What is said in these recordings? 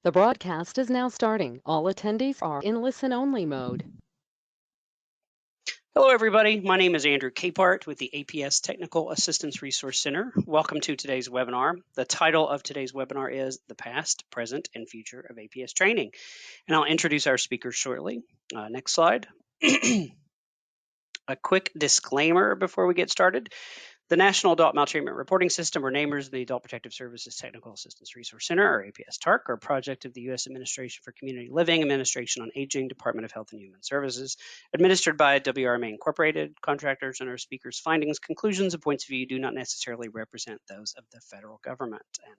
The broadcast is now starting. All attendees are in listen-only mode. Hello, everybody. My name is Andrew Capehart with the APS Technical Assistance Resource Center. Welcome to today's webinar. The title of today's webinar is The Past, Present, and Future of APS Training. And I'll introduce our speakers shortly. Next slide. A quick disclaimer before we get started. The National Adult Maltreatment Reporting System, or NAMERS, the Adult Protective Services Technical Assistance Resource Center, or APS TARC, are a project of the U.S. Administration for Community Living, Administration on Aging, Department of Health and Human Services, administered by WRMA Incorporated. Contractors and our speakers' findings, conclusions, and points of view do not necessarily represent those of the federal government. And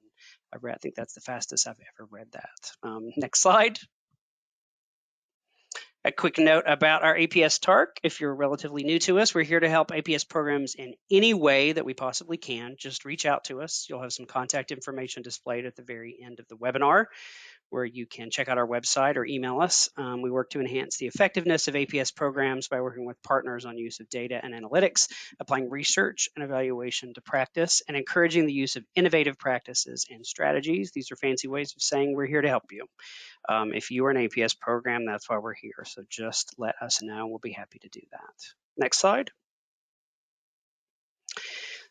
I think that's the fastest I've ever read that. Next slide. A quick note about our APS TARC. If you're relatively new to us, we're here to help APS programs in any way that we possibly can. Just reach out to us. You'll have some contact information displayed at the very end of the webinar, where you can check out our website or email us. We work to enhance the effectiveness of APS programs by working with partners on use of data and analytics, applying research and evaluation to practice, and encouraging the use of innovative practices and strategies. These are fancy ways of saying we're here to help you. If you are an APS program, that's why we're here. So just let us know. We'll be happy to do that. Next slide.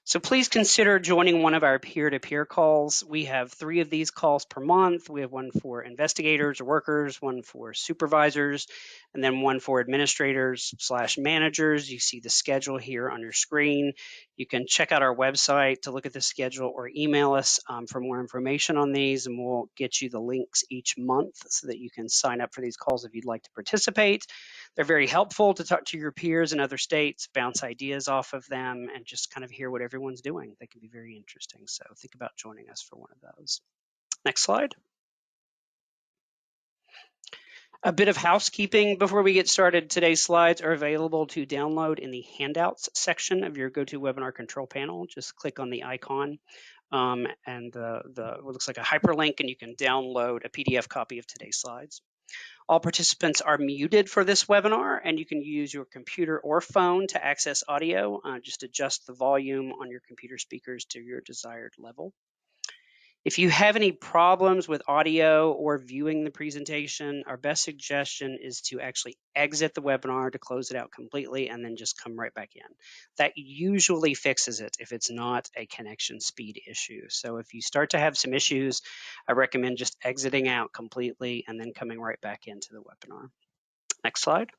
So please consider joining one of our peer-to-peer calls. We have 3 of these calls per month. We have one for investigators or workers, one for supervisors, and then one for administrators/managers. You see the schedule here on your screen. You can check out our website to look at the schedule or email us for more information on these, and we'll get you the links each month so that you can sign up for these calls if you'd like to participate. They're very helpful to talk to your peers in other states, bounce ideas off of them, and just kind of hear what everyone's doing. They can be very interesting. So think about joining us for one of those. Next slide. A bit of housekeeping before we get started. Today's slides are available to download in the handouts section of your GoToWebinar control panel. Just click on the icon and it looks like a hyperlink, and you can download a PDF copy of today's slides. All participants are muted for this webinar, and you can use your computer or phone to access audio. Just adjust the volume on your computer speakers to your desired level. If you have any problems with audio or viewing the presentation, our best suggestion is to actually exit the webinar to close it out completely and then just come right back in. That usually fixes it if it's not a connection speed issue. So if you start to have some issues, I recommend just exiting out completely and then coming right back into the webinar. Next slide.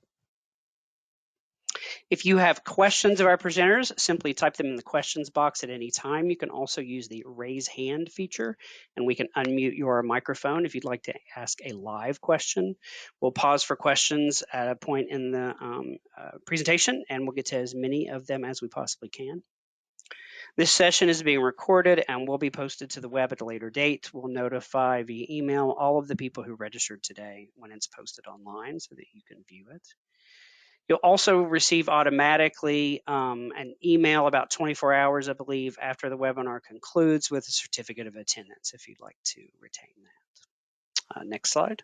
If you have questions of our presenters, simply type them in the questions box at any time. You can also use the raise hand feature, and we can unmute your microphone if you'd like to ask a live question. We'll pause for questions at a point in the presentation, and we'll get to as many of them as we possibly can. This session is being recorded and will be posted to the web at a later date. We'll notify via email all of the people who registered today when it's posted online so that you can view it. You'll also receive automatically an email about 24 hours, I believe, after the webinar concludes with a certificate of attendance if you'd like to retain that. Next slide.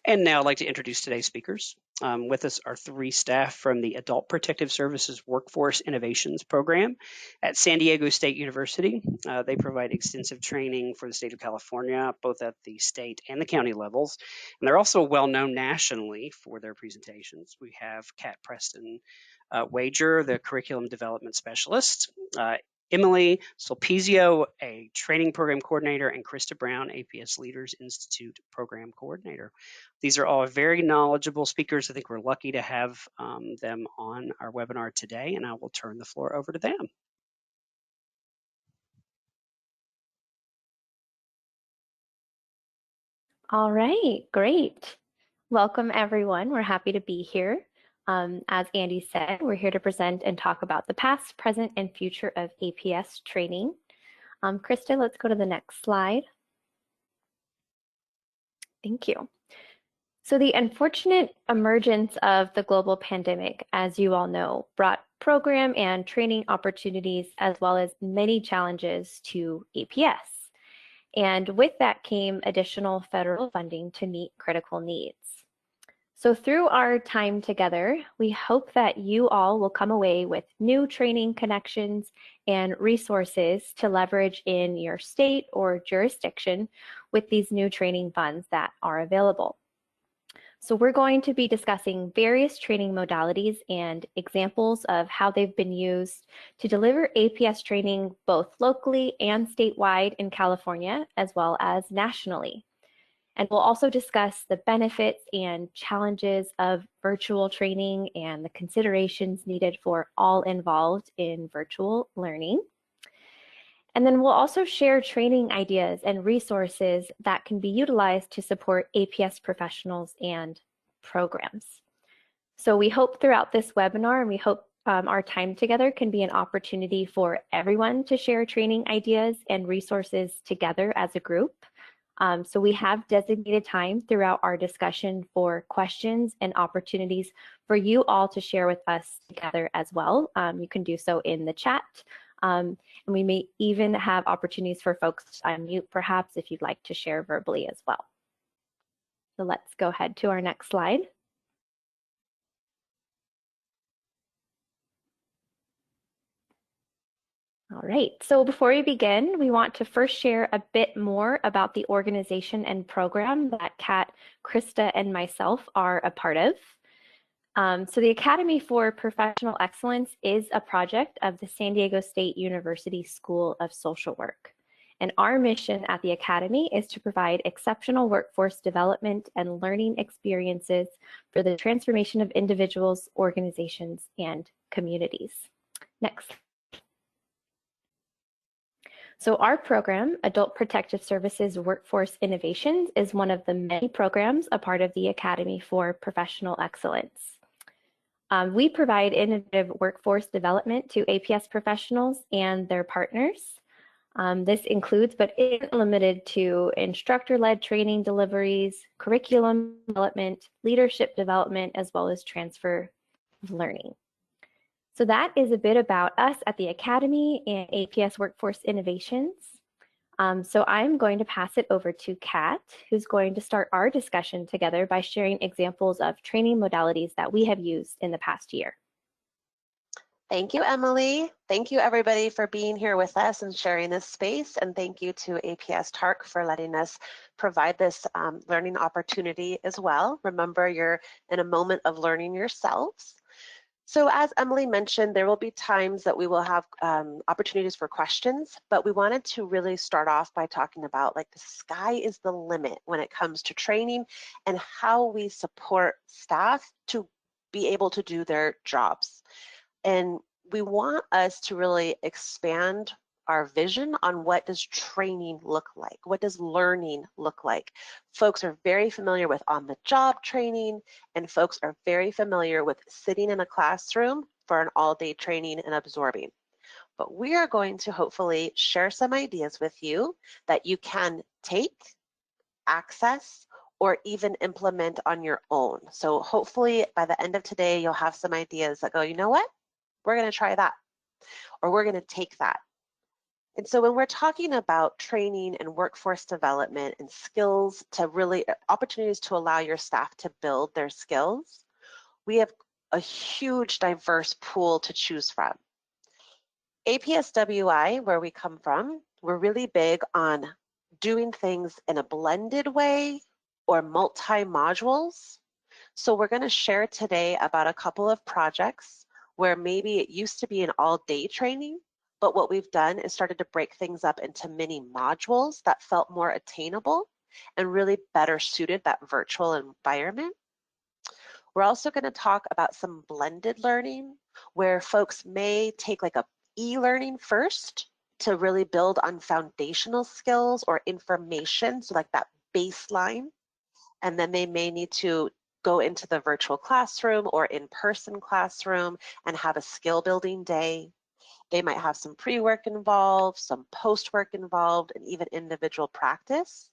And now I'd like to introduce today's speakers. With us are 3 staff from the Adult Protective Services Workforce Innovations Program at San Diego State University. They provide extensive training for the state of California, both at the state and the county levels. And they're also well known nationally for their presentations. We have Preston-Wager, the Curriculum Development Specialist, Emily Sulpizio, a training program coordinator, and Krista Brown, APS Leaders Institute program coordinator. These are all very knowledgeable speakers. I think we're lucky to have them on our webinar today, and I will turn the floor over to them. All right, great. Welcome, everyone. We're happy to be here. As Andy said, we're here to present and talk about the past, present, and future of APS training. Krista, let's go to the next slide. Thank you. So the unfortunate emergence of the global pandemic, as you all know, brought program and training opportunities as well as many challenges to APS. And with that came additional federal funding to meet critical needs. So through our time together, we hope that you all will come away with new training connections and resources to leverage in your state or jurisdiction with these new training funds that are available. So we're going to be discussing various training modalities and examples of how they've been used to deliver APS training both locally and statewide in California, as well as nationally. And we'll also discuss the benefits and challenges of virtual training and the considerations needed for all involved in virtual learning. And then we'll also share training ideas and resources that can be utilized to support APS professionals and programs. So we hope throughout this webinar, and we hope our time together can be an opportunity for everyone to share training ideas and resources together as a group. So we have designated time throughout our discussion for questions and opportunities for you all to share with us together as well. You can do so in the chat. And we may even have opportunities for folks to unmute perhaps if you'd like to share verbally as well. So let's go ahead to our next slide. All right, so before we begin, we want to first share a bit more about the organization and program that Kat, Krista, and myself are a part of. So the Academy for Professional Excellence is a project of the San Diego State University School of Social Work. And our mission at the Academy is to provide exceptional workforce development and learning experiences for the transformation of individuals, organizations, and communities. Next. So our program, Adult Protective Services Workforce Innovations, is one of the many programs a part of the Academy for Professional Excellence. We provide innovative workforce development to APS professionals and their partners. This includes, but isn't limited to, instructor-led training deliveries, curriculum development, leadership development, as well as transfer of learning. So that is a bit about us at the Academy and APS Workforce Innovations. So I'm going to pass it over to Kat, who's going to start our discussion together by sharing examples of training modalities that we have used in the past year. Thank you, Emily. Thank you, everybody, for being here with us and sharing this space. And thank you to APS TARC for letting us provide this learning opportunity as well. Remember, you're in a moment of learning yourselves. So as Emily mentioned, there will be times that we will have opportunities for questions, but we wanted to really start off by talking about, like, the sky is the limit when it comes to training and how we support staff to be able to do their jobs. And we want us to really expand our vision on what does training look like? What does learning look like? Folks are very familiar with on-the-job training, and folks are very familiar with sitting in a classroom for an all-day training and absorbing. But we are going to hopefully share some ideas with you that you can take, access, or even implement on your own. So hopefully by the end of today, you'll have some ideas that go, you know what? We're going to try that, or we're going to take that. And so when we're talking about training and workforce development and skills to really, opportunities to allow your staff to build their skills, we have a huge diverse pool to choose from. APSWI, where we come from, we're really big on doing things in a blended way or multi-modules. So we're going to share today about a couple of projects where maybe it used to be an all-day training, but what we've done is started to break things up into mini modules that felt more attainable and really better suited that virtual environment. We're also going to talk about some blended learning where folks may take like a e-learning first to really build on foundational skills or information, so like that baseline, and then they may need to go into the virtual classroom or in-person classroom and have a skill building day. They might have some pre-work involved, some post-work involved, and even individual practice.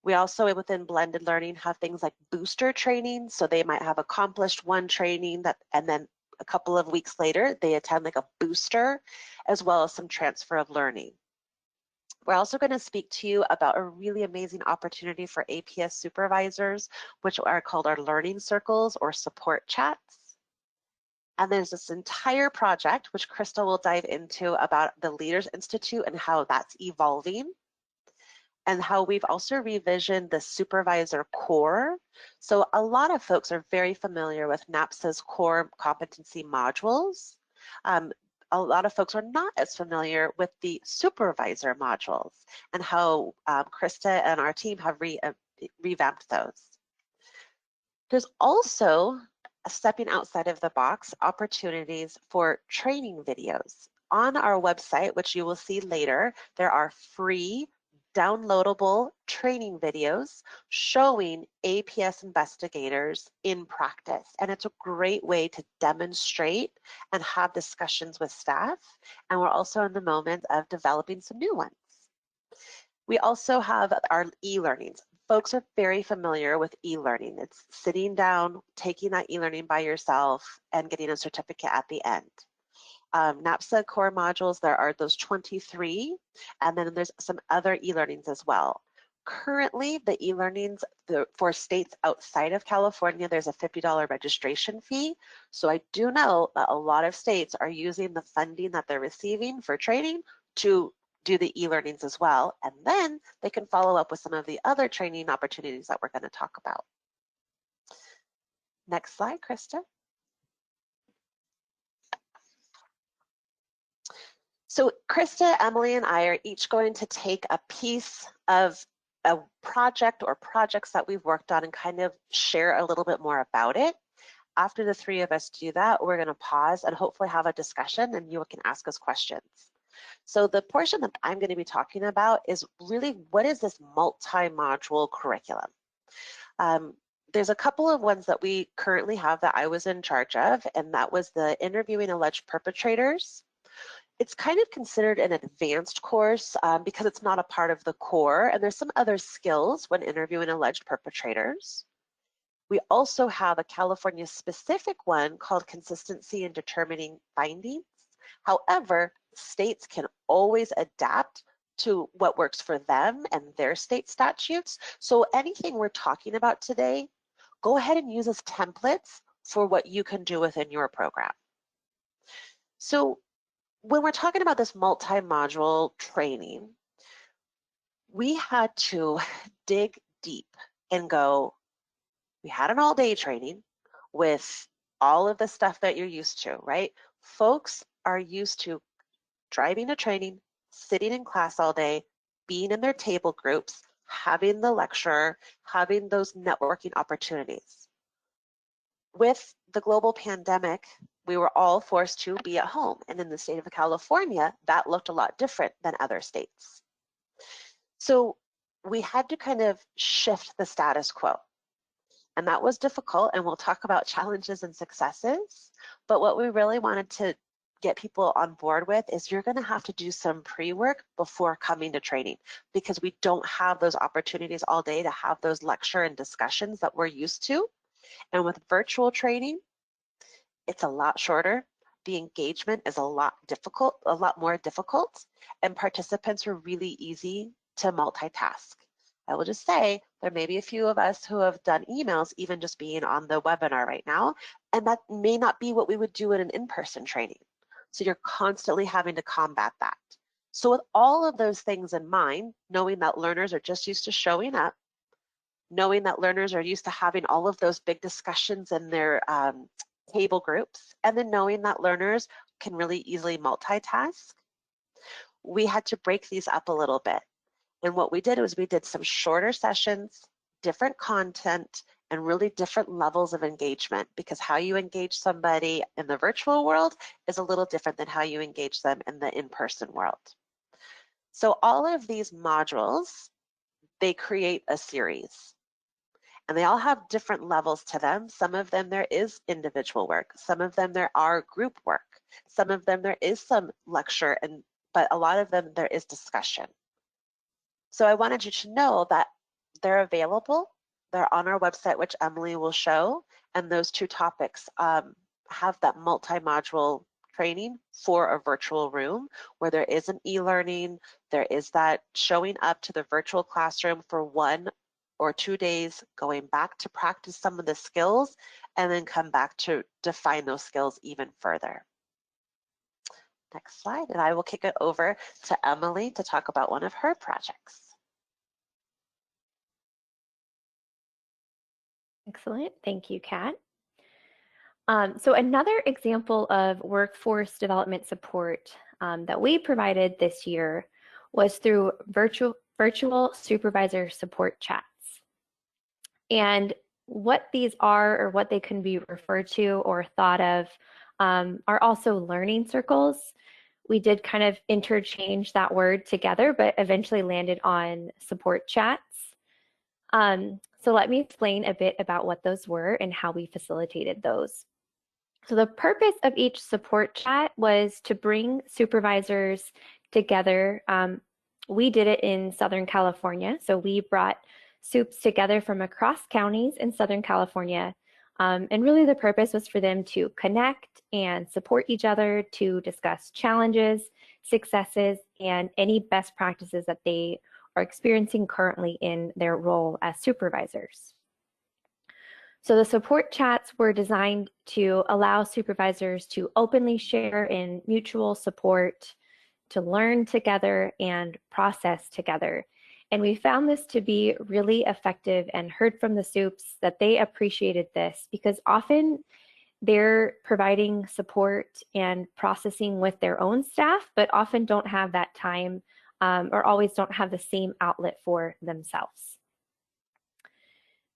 We also, within blended learning, have things like booster training. So they might have accomplished one training and then a couple of weeks later, they attend like a booster, as well as some transfer of learning. We're also going to speak to you about a really amazing opportunity for APS supervisors, which are called our learning circles or support chats. And there's this entire project, which Krista will dive into, about the Leaders Institute and how that's evolving, and how we've also revisioned the supervisor core. So a lot of folks are very familiar with NAPSA's core competency modules. A lot of folks are not as familiar with the supervisor modules and how Krista and our team have revamped those. There's also, stepping outside of the box, opportunities for training videos. On our website, which you will see later, there are free downloadable training videos showing APS investigators in practice. And it's a great way to demonstrate and have discussions with staff. And we're also in the moment of developing some new ones. We also have our e-learnings. Folks are very familiar with e-learning. It's sitting down, taking that e-learning by yourself, and getting a certificate at the end. NAPSA core modules, there are those 23, and then there's some other e-learnings as well. Currently, the e-learnings for states outside of California, there's a $50 registration fee. So I do know that a lot of states are using the funding that they're receiving for training to do the e-learnings as well. And then they can follow up with some of the other training opportunities that we're going to talk about. Next slide, Krista. So Krista, Emily, and I are each going to take a piece of a project or projects that we've worked on and kind of share a little bit more about it. After the three of us do that, we're going to pause and hopefully have a discussion, and you can ask us questions. So the portion that I'm going to be talking about is really, what is this multi-module curriculum? There's a couple of ones that we currently have that I was in charge of, and that was the interviewing alleged perpetrators. It's kind of considered an advanced course because it's not a part of the core, and there's some other skills when interviewing alleged perpetrators. We also have a California specific one called Consistency in Determining Findings. However, states can always adapt to what works for them and their state statutes. So anything we're talking about today, go ahead and use as templates for what you can do within your program. So when we're talking about this multi-module training, we had to dig deep and go, we had an all-day training with all of the stuff that you're used to, right? Folks are used to driving to training, sitting in class all day, being in their table groups, having the lecture, having those networking opportunities. With the global pandemic, we were all forced to be at home. And in the state of California, that looked a lot different than other states. So we had to kind of shift the status quo. And that was difficult, and we'll talk about challenges and successes. But what we really wanted to get people on board with is you're going to have to do some pre-work before coming to training, because we don't have those opportunities all day to have those lecture and discussions that we're used to. And with virtual training, it's a lot shorter. The engagement is a lot more difficult, and participants are really easy to multitask. I will just say there may be a few of us who have done emails even just being on the webinar right now, and that may not be what we would do in an in-person training. So you're constantly having to combat that. So with all of those things in mind, knowing that learners are just used to showing up, knowing that learners are used to having all of those big discussions in their table groups, and then knowing that learners can really easily multitask, we had to break these up a little bit. And what we did was we did some shorter sessions, different content, and really different levels of engagement, because how you engage somebody in the virtual world is a little different than how you engage them in the in-person world. So all of these modules, they create a series. And they all have different levels to them. Some of them there is individual work. Some of them there are group work. Some of them there is some lecture, but a lot of them there is discussion. So I wanted you to know that they're available. They're on our website, which Emily will show. And those two topics have that multi-module training for a virtual room where there is an e-learning, there is that showing up to the virtual classroom for 1 or 2 days, going back to practice some of the skills, and then come back to define those skills even further. Next slide, and I will kick it over to Emily to talk about one of her projects. Excellent, thank you, Kat. So another example of workforce development support that we provided this year was through virtual supervisor support chats. And what these are, or what they can be referred to or thought of, are also learning circles. We did kind of interchange that word together, but eventually landed on support chats. So let me explain a bit about what those were and how we facilitated those. So the purpose of each support chat was to bring supervisors together. We did it in Southern California. So we brought SUPs together from across counties in Southern California. And really the purpose was for them to connect and support each other, to discuss challenges, successes, and any best practices that they are experiencing currently in their role as supervisors. So the support chats were designed to allow supervisors to openly share in mutual support, to learn together and process together. And we found this to be really effective and heard from the SUPs that they appreciated this because often they're providing support and processing with their own staff, but often don't have that time or always don't have the same outlet for themselves.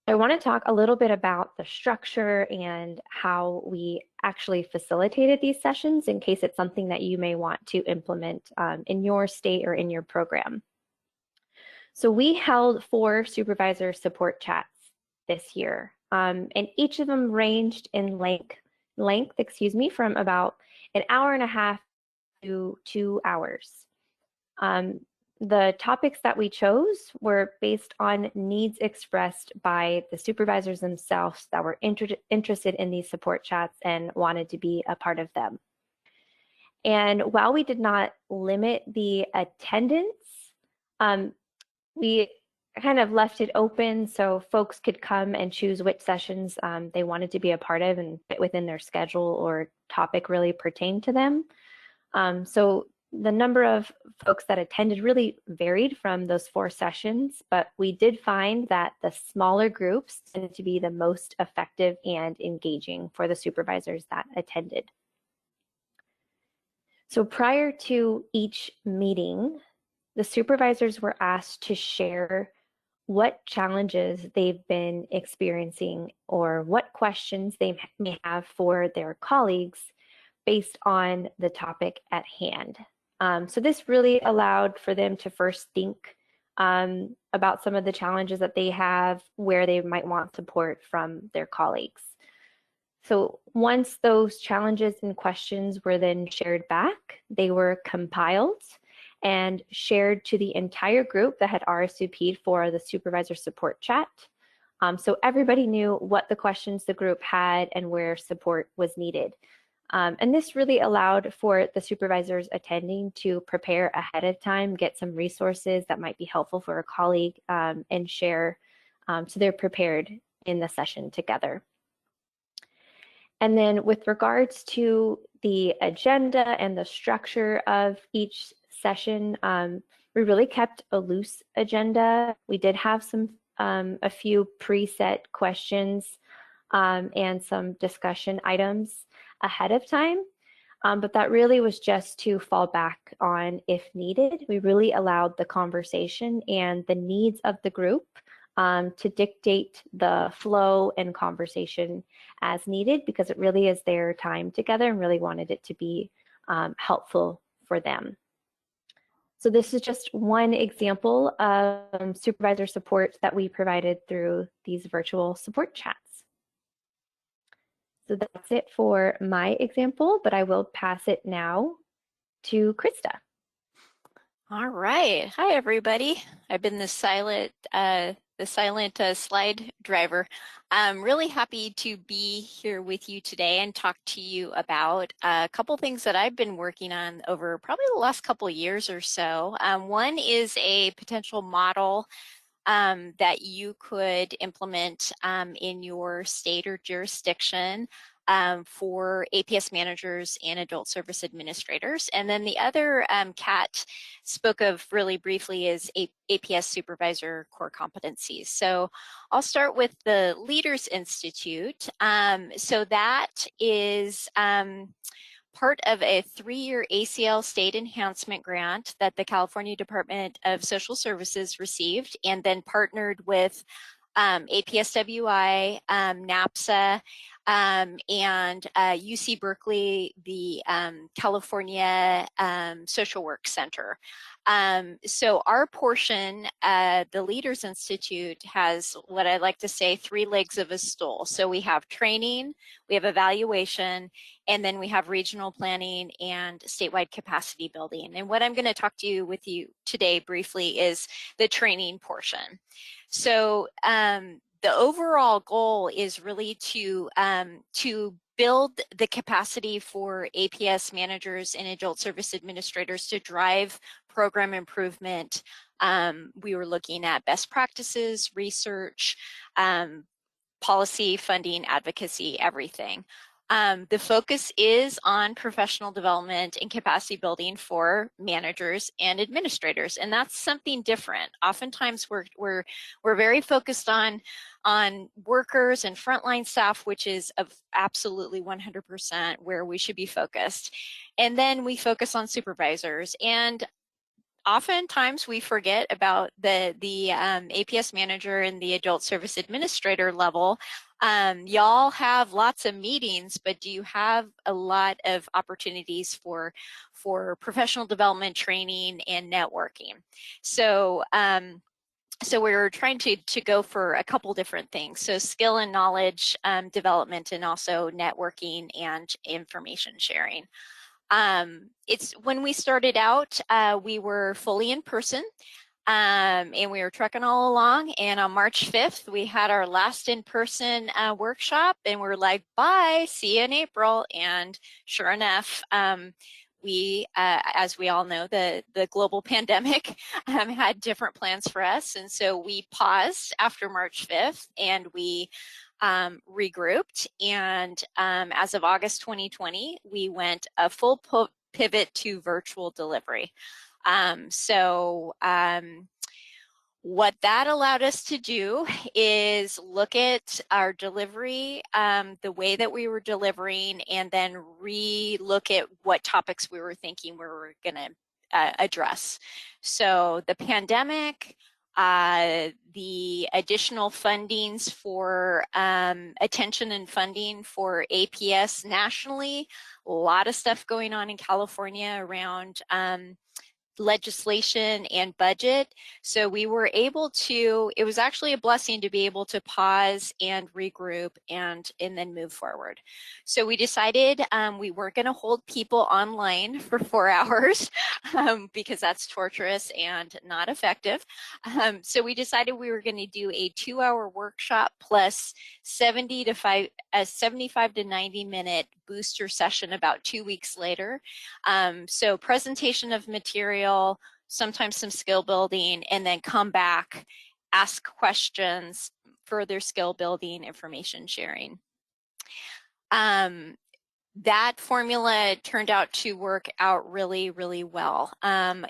I want to talk a little bit about the structure and how we actually facilitated these sessions in case it's something that you may want to implement in your state or in your program. So we held 4 supervisor support chats this year, and each of them ranged in length, from about an hour and a half to 2 hours. The topics that we chose were based on needs expressed by the supervisors themselves that were interested in these support chats and wanted to be a part of them. And while we did not limit the attendance, we kind of left it open so folks could come and choose which sessions they wanted to be a part of and fit within their schedule or topic really pertained to them. So the number of folks that attended really varied from those 4 sessions, but we did find that the smaller groups tended to be the most effective and engaging for the supervisors that attended. So prior to each meeting, the supervisors were asked to share what challenges they've been experiencing or what questions they may have for their colleagues based on the topic at hand. So this really allowed for them to first think about some of the challenges that they have, where they might want support from their colleagues. So once those challenges and questions were then shared back, they were compiled and shared to the entire group that had RSVP'd for the supervisor support chat. So everybody knew what the questions the group had and where support was needed. And this really allowed for the supervisors attending to prepare ahead of time, get some resources that might be helpful for a colleague and share so they're prepared in the session together. And then with regards to the agenda and the structure of each session, we really kept a loose agenda. We did have a few preset questions and some discussion items ahead of time, but that really was just to fall back on if needed. We really allowed the conversation and the needs of the group to dictate the flow and conversation as needed because it really is their time together and really wanted it to be helpful for them. So this is just one example of supervisor support that we provided through these virtual support chats. So that's it for my example, but I will pass it now to Krista. All right. Hi, everybody. I've been the silent the silent slide driver. I'm really happy to be here with you today and talk to you about a couple things that I've been working on over probably the last couple of years or so. One is a potential model that you could implement in your state or jurisdiction for APS managers and adult service administrators. And then the other Kat spoke of really briefly is APS Supervisor core competencies. So I'll start with the Leaders Institute. So that is part of a 3-year ACL state enhancement grant that the California Department of Social Services received, and then partnered with APSWI, NAPSA, and UC Berkeley, the California Social Work Center. So our portion, the Leaders Institute, has what I like to say 3 legs of a stool. So we have training, we have evaluation, and then we have regional planning and statewide capacity building. And what I'm going to talk to you with you today briefly is the training portion. So the overall goal is really to build the capacity for APS managers and adult service administrators to drive program improvement. We were looking at best practices, research, policy, funding, advocacy, everything. The focus is on professional development and capacity building for managers and administrators, and that's something different. Oftentimes we're very focused on workers and frontline staff, which is absolutely 100% where we should be focused. And then we focus on supervisors, and oftentimes we forget about the APS manager and the adult service administrator level. Y'all have lots of meetings, but do you have a lot of opportunities for professional development, training, and networking? So so we're trying to go for a couple different things. So skill and knowledge development, and also networking and information sharing. It's when we started out, we were fully in person, and we were trucking all along. And on March 5th, we had our last in-person workshop, and we were like, bye, see you in April. And sure enough, we, as we all know, the global pandemic had different plans for us. And so we paused after March 5th, and we regrouped. And as of August 2020, we went a full pivot to virtual delivery. What that allowed us to do is look at our delivery, the way that we were delivering, and then re-look at what topics we were thinking we were going to address. So the pandemic, the additional fundings for attention and funding for APS nationally, a lot of stuff going on in California around legislation and budget. So we were able to, it was actually a blessing to be able to pause and regroup and then move forward. So we decided we weren't going to hold people online for 4 hours because that's torturous and not effective. So we decided we were going to do a 2-hour workshop plus 75 to 90 minute booster session about 2 weeks later. So presentation of material, sometimes some skill building, and then come back, ask questions, further skill building, information sharing. That formula turned out to work out really, really well.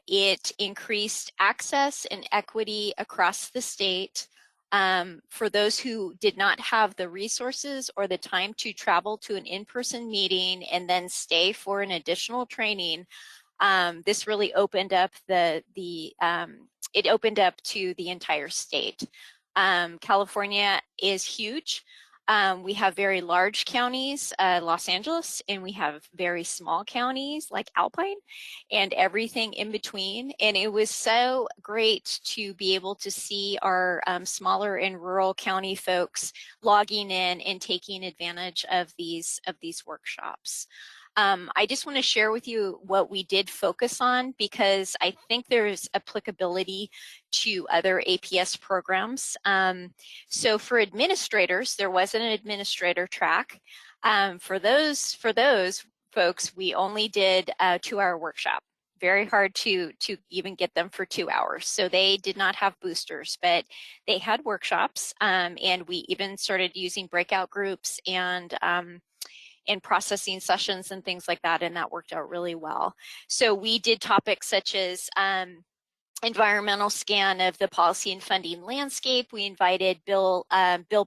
It increased access and equity across the state. For those who did not have the resources or the time to travel to an in-person meeting and then stay for an additional training, this really opened up it opened up to the entire state. California is huge. We have very large counties, Los Angeles, and we have very small counties like Alpine and everything in between. And it was so great to be able to see our smaller and rural county folks logging in and taking advantage of these workshops. I just want to share with you what we did focus on, because I think there's applicability to other APS programs. So for administrators, there was an administrator track. For those folks, we only did a 2-hour workshop. Very hard to even get them for 2 hours. So they did not have boosters, but they had workshops, and we even started using breakout groups and processing sessions and things like that, and that worked out really well. So we did topics such as environmental scan of the policy and funding landscape. We invited Bill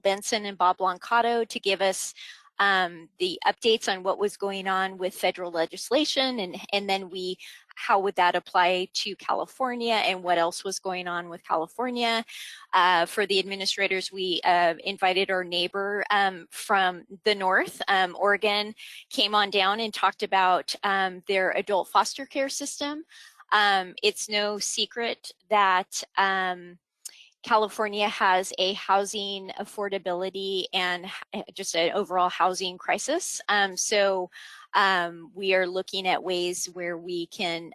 Benson and Bob Loncato to give us the updates on what was going on with federal legislation, and then how would that apply to California and what else was going on with California. For the administrators, we invited our neighbor from the north, Oregon, came on down and talked about their adult foster care system. It's no secret that California has a housing affordability and just an overall housing crisis. So we are looking at ways where we can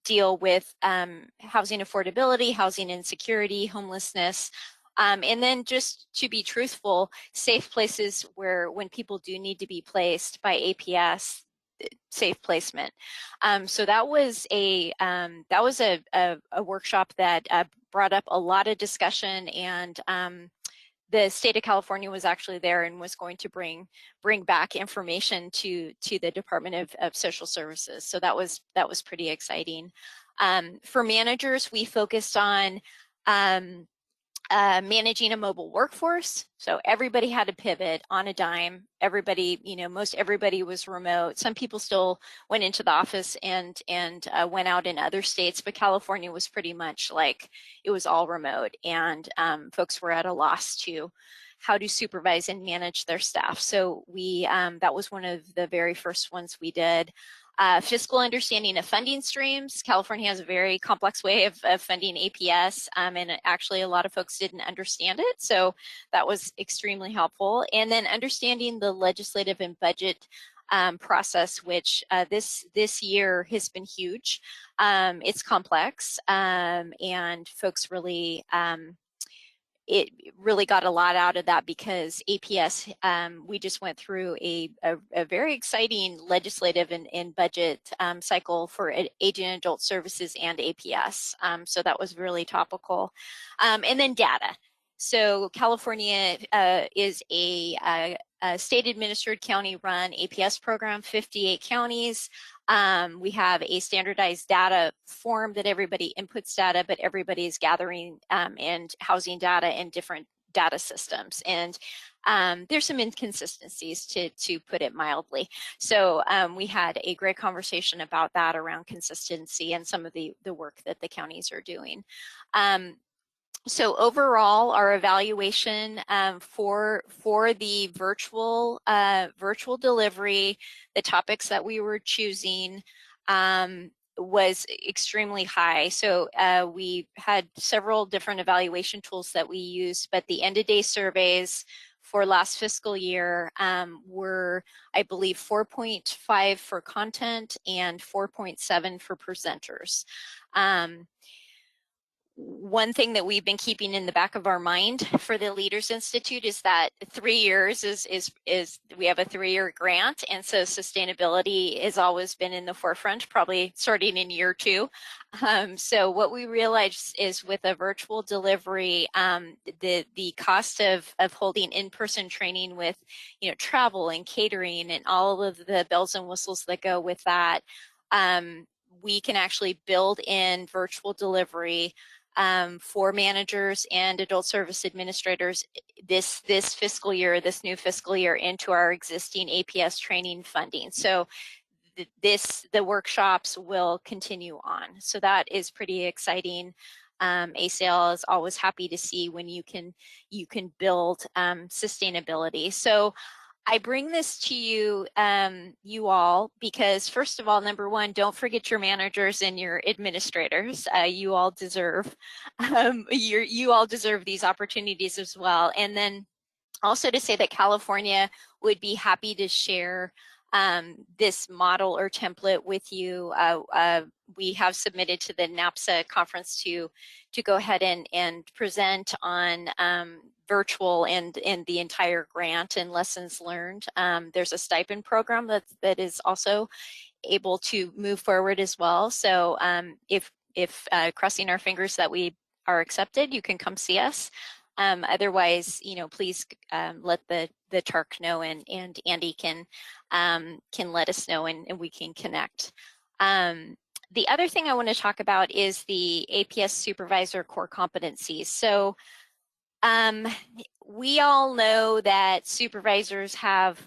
deal with housing affordability, housing insecurity, homelessness, and then just to be truthful, safe places where when people do need to be placed by APS, safe placement. So that was a workshop that brought up a lot of discussion, and the state of California was actually there and was going to bring back information to the Department of Social Services. So that was pretty exciting. For managers, we focused on managing a mobile workforce. So everybody had to pivot on a dime. Everybody, most everybody was remote. Some people still went into the office and went out in other states, but California was pretty much like it was all remote, and folks were at a loss to how to supervise and manage their staff. So that was one of the very first ones we did. Fiscal understanding of funding streams. California has a very complex way of funding APS, and actually a lot of folks didn't understand it, so that was extremely helpful. And then understanding the legislative and budget process, which this year has been huge. It's complex, and folks really it really got a lot out of that, because APS, we just went through a very exciting legislative and budget cycle for aging and adult services and APS. So that was really topical. And then data. So California is a state administered county run APS program, 58 counties. We have a standardized data form that everybody inputs data, but everybody is gathering and housing data in different data systems. And there's some inconsistencies, to put it mildly. So we had a great conversation about that around consistency and some of the work that the counties are doing. So overall, our evaluation for the virtual delivery, the topics that we were choosing was extremely high. So we had several different evaluation tools that we used, but the end-of-day surveys for last fiscal year were, I believe, 4.5 for content and 4.7 for presenters. One thing that we've been keeping in the back of our mind for the Leaders Institute is that 3 years is we have a 3-year grant, and so sustainability has always been in the forefront, probably starting in year 2. So what we realized is with a virtual delivery, the cost of holding in-person training with travel and catering and all of the bells and whistles that go with that, we can actually build in virtual delivery for managers and adult service administrators this fiscal year, this new fiscal year, into our existing APS training funding. So the workshops will continue on. So that is pretty exciting. ACL is always happy to see when you can build sustainability. So I bring this to you, you all, because first of all, number one, don't forget your managers and your administrators. You all deserve, you all deserve these opportunities as well. And then also to say that California would be happy to share this model or template with you. We have submitted to the NAPSA conference to go ahead and present on virtual and the entire grant and lessons learned. There's a stipend program that is also able to move forward as well. So if crossing our fingers that we are accepted, you can come see us. Otherwise, please let the TARC know, and Andy can let us know, and we can connect. The other thing I want to talk about is the APS Supervisor core competencies. So we all know that supervisors have,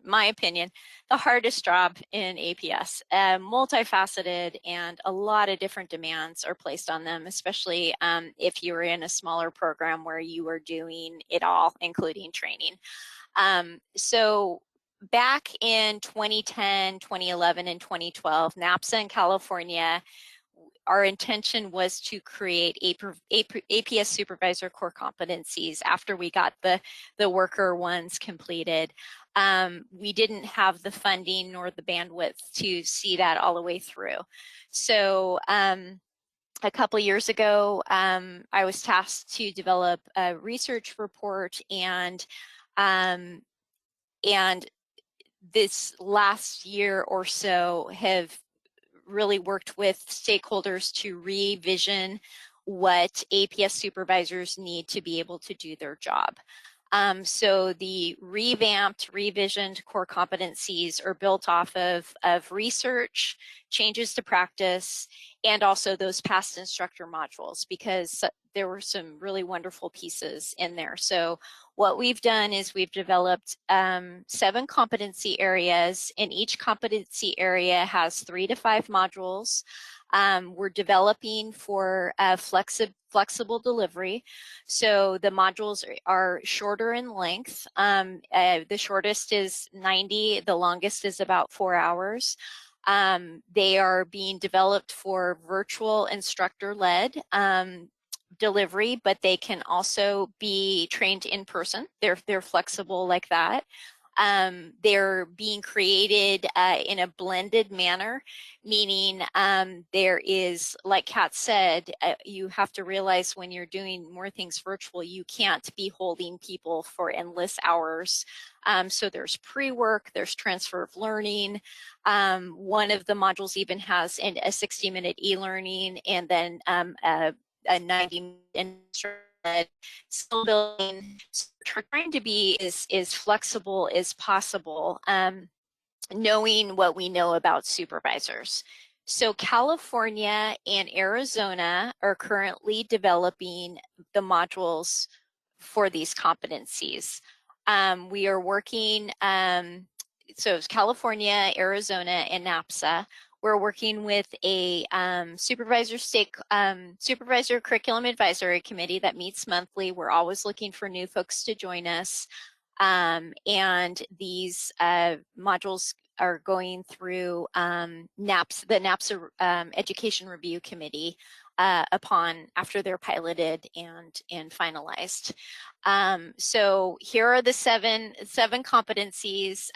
my opinion, the hardest job in APS, multifaceted, and a lot of different demands are placed on them, especially if you're in a smaller program where you are doing it all, including training. So back in 2010, 2011, and 2012, NAPSA in California, our intention was to create APS Supervisor core competencies after we got the worker ones completed. We didn't have the funding nor the bandwidth to see that all the way through. So a couple of years ago, I was tasked to develop a research report, and this last year or so have really worked with stakeholders to revision what APS supervisors need to be able to do their job. So the revamped, revisioned core competencies are built off of research, changes to practice, and also those past instructor modules, because there were some really wonderful pieces in there. So what we've done is we've developed 7 competency areas, and each competency area has 3 to 5 modules. We're developing for flexible delivery. So the modules are shorter in length. The shortest is 90, the longest is about 4 hours. They are being developed for virtual instructor-led delivery, but they can also be trained in person. They're flexible like that. They're being created in a blended manner, meaning there is, like Kat said, you have to realize when you're doing more things virtual, you can't be holding people for endless hours. So there's pre-work, there's transfer of learning. One of the modules even has a 60-minute e-learning, and then a 90-minute skill building. So we're trying to be as flexible as possible, knowing what we know about supervisors. So California and Arizona are currently developing the modules for these competencies. We are working, so it's California, Arizona, and NAPSA. We're working with a supervisor curriculum advisory committee that meets monthly. We're always looking for new folks to join us. And these modules are going through the NAPSA Education Review Committee after they're piloted and finalized. So here are the seven competencies.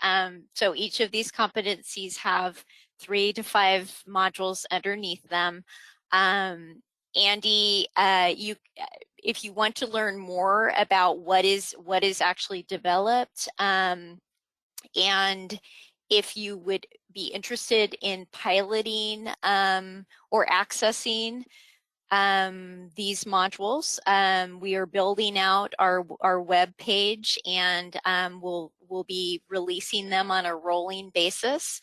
So each of these competencies have 3 to 5 modules underneath them. Andy, if you want to learn more about what is actually developed, and if you would be interested in piloting or accessing these modules, we are building out our web page, and we'll be releasing them on a rolling basis.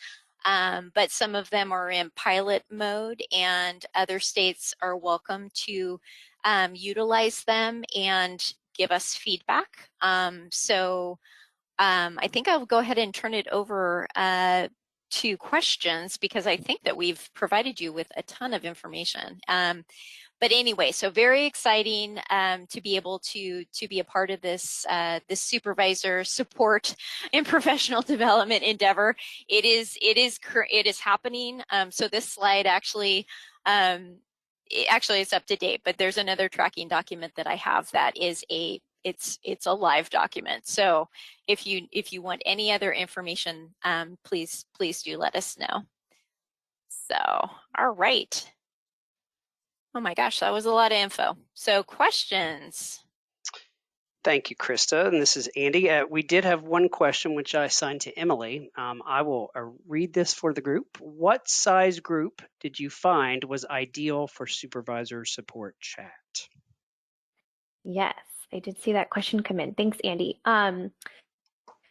But some of them are in pilot mode, and other states are welcome to utilize them and give us feedback. So I think I'll go ahead and turn it over to questions, because I think that we've provided you with a ton of information. But anyway, so very exciting to be able to be a part of this supervisor support and professional development endeavor. It is happening. So this slide actually it's up to date, but there's another tracking document that I have that is a it's a live document. So if you want any other information, please do let us know. So, all right. Oh my gosh, that was a lot of info. So questions? Thank you, Krista. And this is Andy. We did have one question, which I assigned to Emily. I will read this for the group. What size group did you find was ideal for supervisor support chat? Yes, I did see that question come in. Thanks, Andy.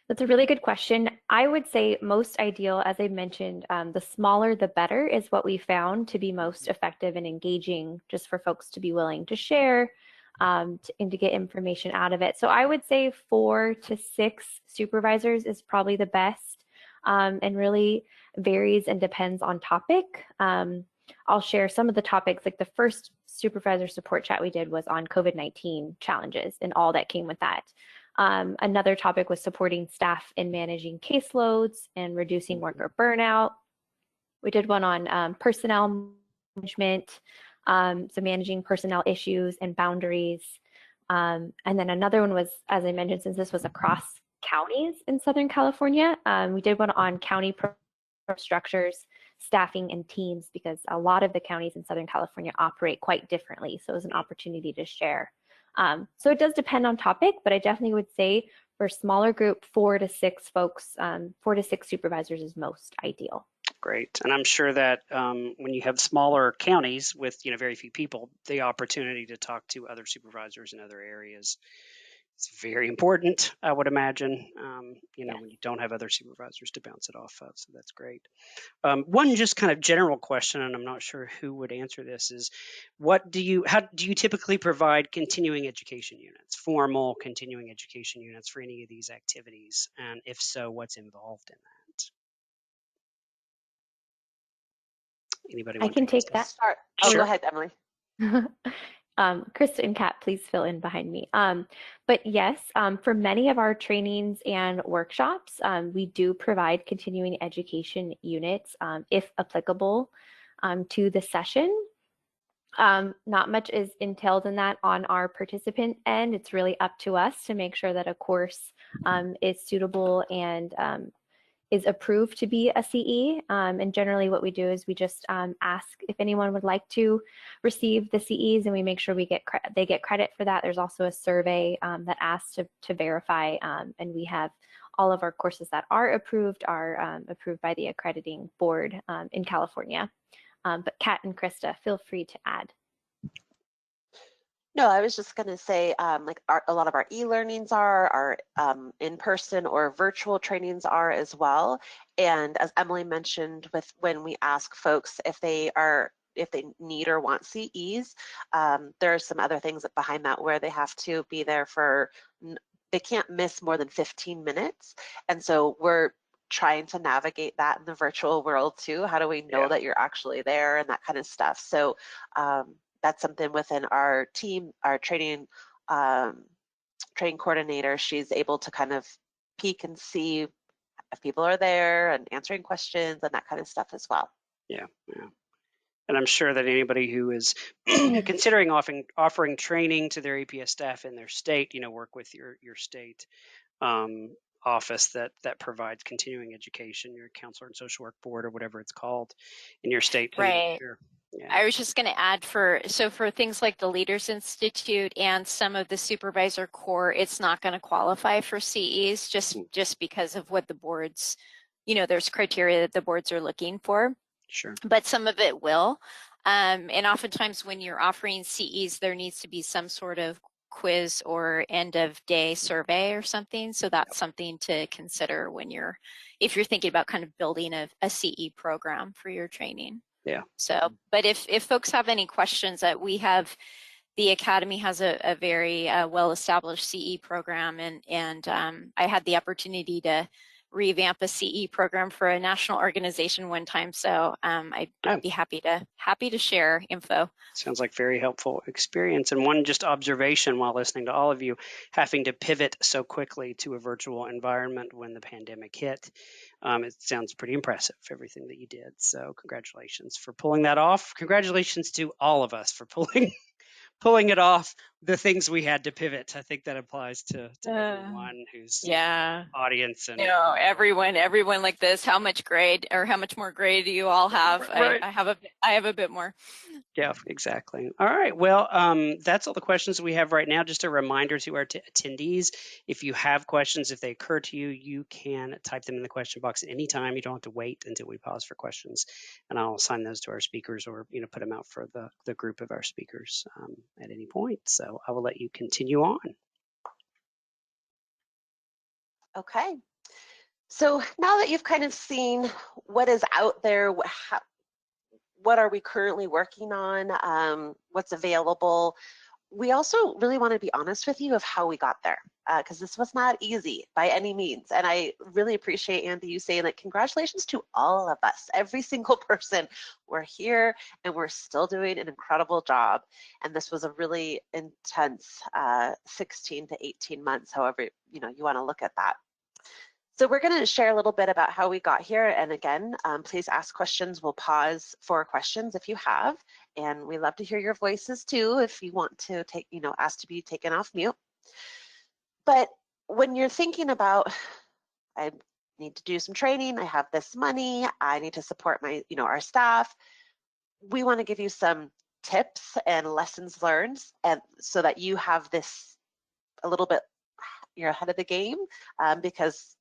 That's a really good question. I would say most ideal, as I mentioned, the smaller the better is what we found to be most effective and engaging, just for folks to be willing to share and to get information out of it. So I would say 4 to 6 supervisors is probably the best, and really varies and depends on topic. I'll share some of the topics. Like the first supervisor support chat we did was on COVID-19 challenges and all that came with that. Another topic was supporting staff in managing caseloads and reducing worker burnout. We did one on personnel management, so managing personnel issues and boundaries. And then another one was, as I mentioned, since this was across counties in Southern California, we did one on county structures, staffing, and teams, because a lot of the counties in Southern California operate quite differently. So it was an opportunity to share. So it does depend on topic, but I definitely would say for a smaller group, 4 to 6 folks, 4 to 6 supervisors is most ideal. Great. And I'm sure that when you have smaller counties with very few people, the opportunity to talk to other supervisors in other areas is very important, I would imagine, Yes. when you don't have other supervisors to bounce it off of. So that's great. One just kind of general question, and I'm not sure who would answer this, is how do you typically provide continuing education units, formal continuing education units for any of these activities? And if so, what's involved in that? Anybody I want can to take that. Start. Oh, Sure. Go ahead, Emily. Krista and Kat, please fill in behind me. But yes, for many of our trainings and workshops, we do provide continuing education units, if applicable, to the session. Not much is entailed in that on our participant end. It's really up to us to make sure that a course is suitable and is approved to be a CE. And generally what we do is we just ask if anyone would like to receive the CEs, and we make sure they get credit for that. There's also a survey that asks to verify, and we have all of our courses that are approved by the accrediting board in California. But Kat and Krista, feel free to add. No, I was just going to say, like a lot of our e-learnings our in-person or virtual trainings are as well. And as Emily mentioned, when we ask folks if they need or want CEs, there are some other things behind that where they have to be there they can't miss more than 15 minutes. And so we're trying to navigate that in the virtual world too. How do we know that you're actually there and that kind of stuff? So that's something within our team, our training coordinator, she's able to kind of peek and see if people are there and answering questions and that kind of stuff as well. Yeah. And I'm sure that anybody who is considering offering training to their APS staff in their state, work with your state office that provides continuing education, your counselor and social work board or whatever it's called in your state. Right. Sure. Yeah. I was just going to add for things like the Leaders Institute and some of the supervisor core, it's not going to qualify for CEs just because of what the boards, there's criteria that the boards are looking for. Sure. But some of it will. And oftentimes when you're offering CEs, there needs to be some sort of quiz or end of day survey or something. So that's something to consider if you're thinking about kind of building a CE program for your training. Yeah. So, but if folks have any questions, the Academy has a very well-established CE program, and I had the opportunity to revamp a CE program for a national organization one time. So I'd be happy to share info. Sounds like very helpful experience. And one just observation while listening to all of you, having to pivot so quickly to a virtual environment when the pandemic hit. It sounds pretty impressive, everything that you did. So congratulations for pulling that off. Congratulations to all of us for pulling it off the things we had to pivot. I think that applies to everyone who's Yeah. audience and Everyone like this. How much grade or how much more grade do you all have? Right. I have a bit more. Yeah, exactly. All right. Well, that's all the questions we have right now. Just a reminder to our attendees, if you have questions, if they occur to you, you can type them in the question box at any time. You don't have to wait until we pause for questions, and I'll assign those to our speakers or put them out for the group of our speakers at any point. So I will let you continue on. Okay. So now that you've kind of seen what is out there, what are we currently working on, what's available, we also really want to be honest with you of how we got there, because this was not easy by any means. And I really appreciate, Andy, you saying that congratulations to all of us, every single person. We're here and we're still doing an incredible job. And this was a really intense 16 to 18 months, however you want to look at that. So we're going to share a little bit about how we got here. And again, please ask questions. We'll pause for questions if you have. And we love to hear your voices too if you want to take, ask to be taken off mute. But when you're thinking about, I need to do some training, I have this money, I need to support my, our staff, we want to give you some tips and lessons learned, and so that you have this a little bit, you're ahead of the game, because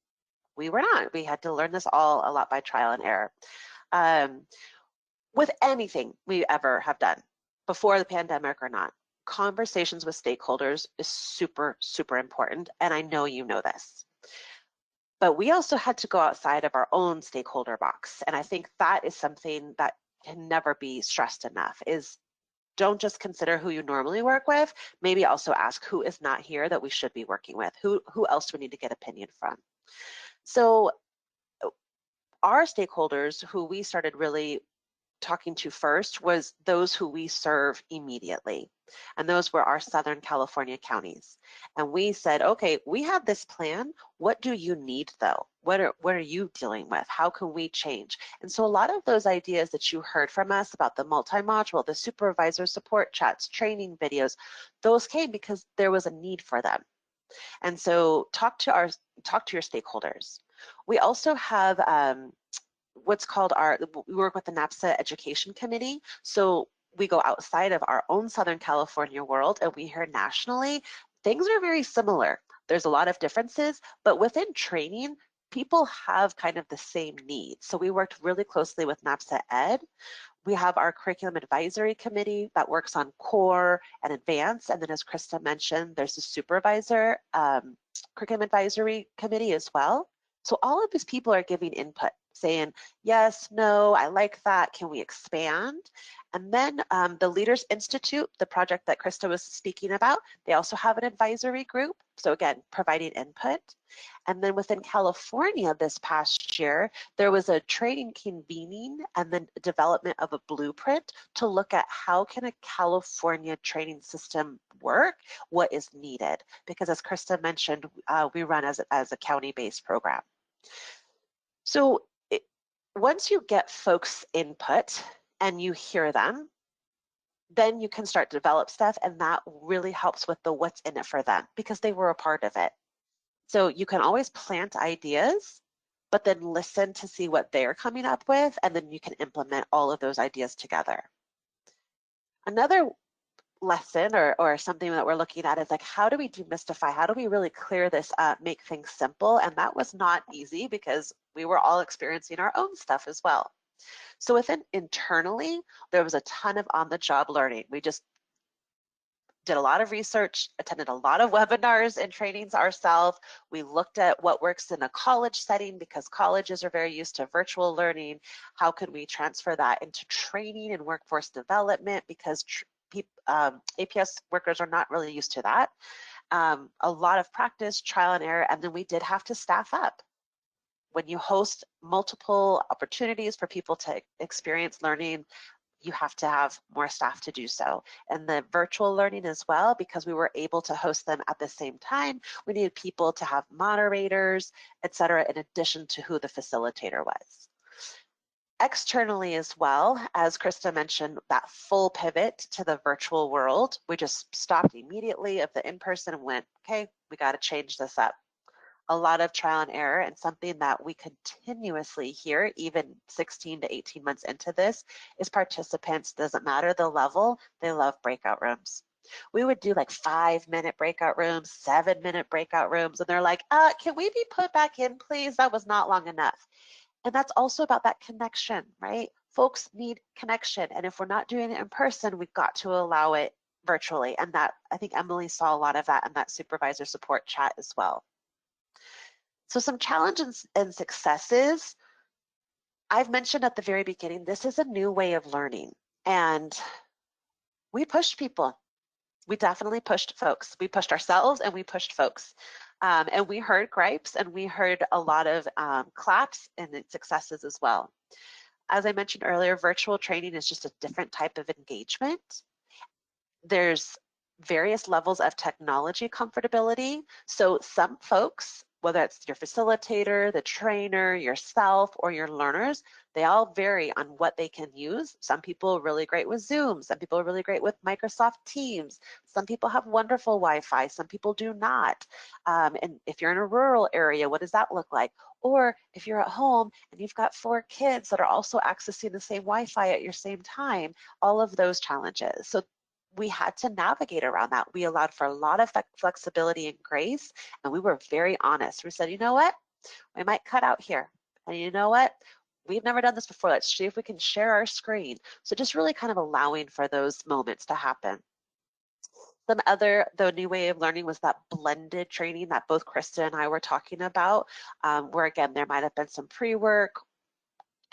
we were not. We had to learn this all a lot by trial and error. With anything we ever have done, before the pandemic or not, conversations with stakeholders is super, super important, and I know you know this. But we also had to go outside of our own stakeholder box, and I think that is something that can never be stressed enough, is don't just consider who you normally work with, maybe also ask who is not here that we should be working with, who else do we need to get opinion from. So our stakeholders who we started really talking to first was those who we serve immediately. And those were our Southern California counties. And we said, okay, we have this plan. What do you need though? What are you dealing with? How can we change? And so a lot of those ideas that you heard from us about the multi-module, the supervisor support chats, training videos, those came because there was a need for them. And so talk to your stakeholders. We also have what's called we work with the NAPSA Education Committee. So we go outside of our own Southern California world and we hear nationally, things are very similar. There's a lot of differences, but within training, people have kind of the same needs. So we worked really closely with NAPSA Ed. We have our curriculum advisory committee that works on core and advanced. And then as Krista mentioned, there's a supervisor curriculum advisory committee as well. So all of these people are giving input, saying, yes, no, I like that, can we expand? And then the Leaders Institute, the project that Krista was speaking about, they also have an advisory group. So again, providing input. And then within California this past year, there was a training convening and then development of a blueprint to look at how can a California training system work, what is needed. Because as Krista mentioned, we run as a county-based program. So once you get folks' input and you hear them, then you can start to develop stuff, and that really helps with the what's in it for them because they were a part of it. So you can always plant ideas, but then listen to see what they're coming up with, and then you can implement all of those ideas together. Another lesson or something that we're looking at is like, how do we demystify? How do we really clear this up, make things simple? And that was not easy because we were all experiencing our own stuff as well. So internally, there was a ton of on-the-job learning. We just did a lot of research, attended a lot of webinars and trainings ourselves. We looked at what works in a college setting because colleges are very used to virtual learning. How could we transfer that into training and workforce development because APS workers are not really used to that. A lot of practice, trial and error, and then we did have to staff up. When you host multiple opportunities for people to experience learning, you have to have more staff to do so. And the virtual learning as well, because we were able to host them at the same time, we needed people to have moderators, et cetera, in addition to who the facilitator was. Externally as well, as Krista mentioned, that full pivot to the virtual world, we just stopped immediately of the in-person and went, okay, we got to change this up. A lot of trial and error, and something that we continuously hear even 16 to 18 months into this is participants, doesn't matter the level, they love breakout rooms. We would do like 5-minute breakout rooms, 7-minute breakout rooms, and they're like, can we be put back in, please? That was not long enough. And that's also about that connection, right? Folks need connection. And if we're not doing it in person, we've got to allow it virtually. And that, I think Emily saw a lot of that in that supervisor support chat as well. So some challenges and successes. I've mentioned at the very beginning, this is a new way of learning. And we pushed people. We definitely pushed folks. We pushed ourselves and we pushed folks. And we heard gripes and we heard a lot of claps and successes as well. As I mentioned earlier, virtual training is just a different type of engagement. There's various levels of technology comfortability. So some folks, whether it's your facilitator, the trainer, yourself, or your learners, they all vary on what they can use. Some people are really great with Zoom. Some people are really great with Microsoft Teams. Some people have wonderful Wi-Fi. Some people do not. And if you're in a rural area, what does that look like? Or if you're at home and you've got 4 kids that are also accessing the same Wi-Fi at your same time, all of those challenges. So we had to navigate around that. We allowed for a lot of flexibility and grace, and we were very honest. We said, you know what? We might cut out here. And you know what? We've never done this before. Let's see if we can share our screen. So just really kind of allowing for those moments to happen. The new way of learning was that blended training that both Krista and I were talking about, where again, there might have been some pre-work,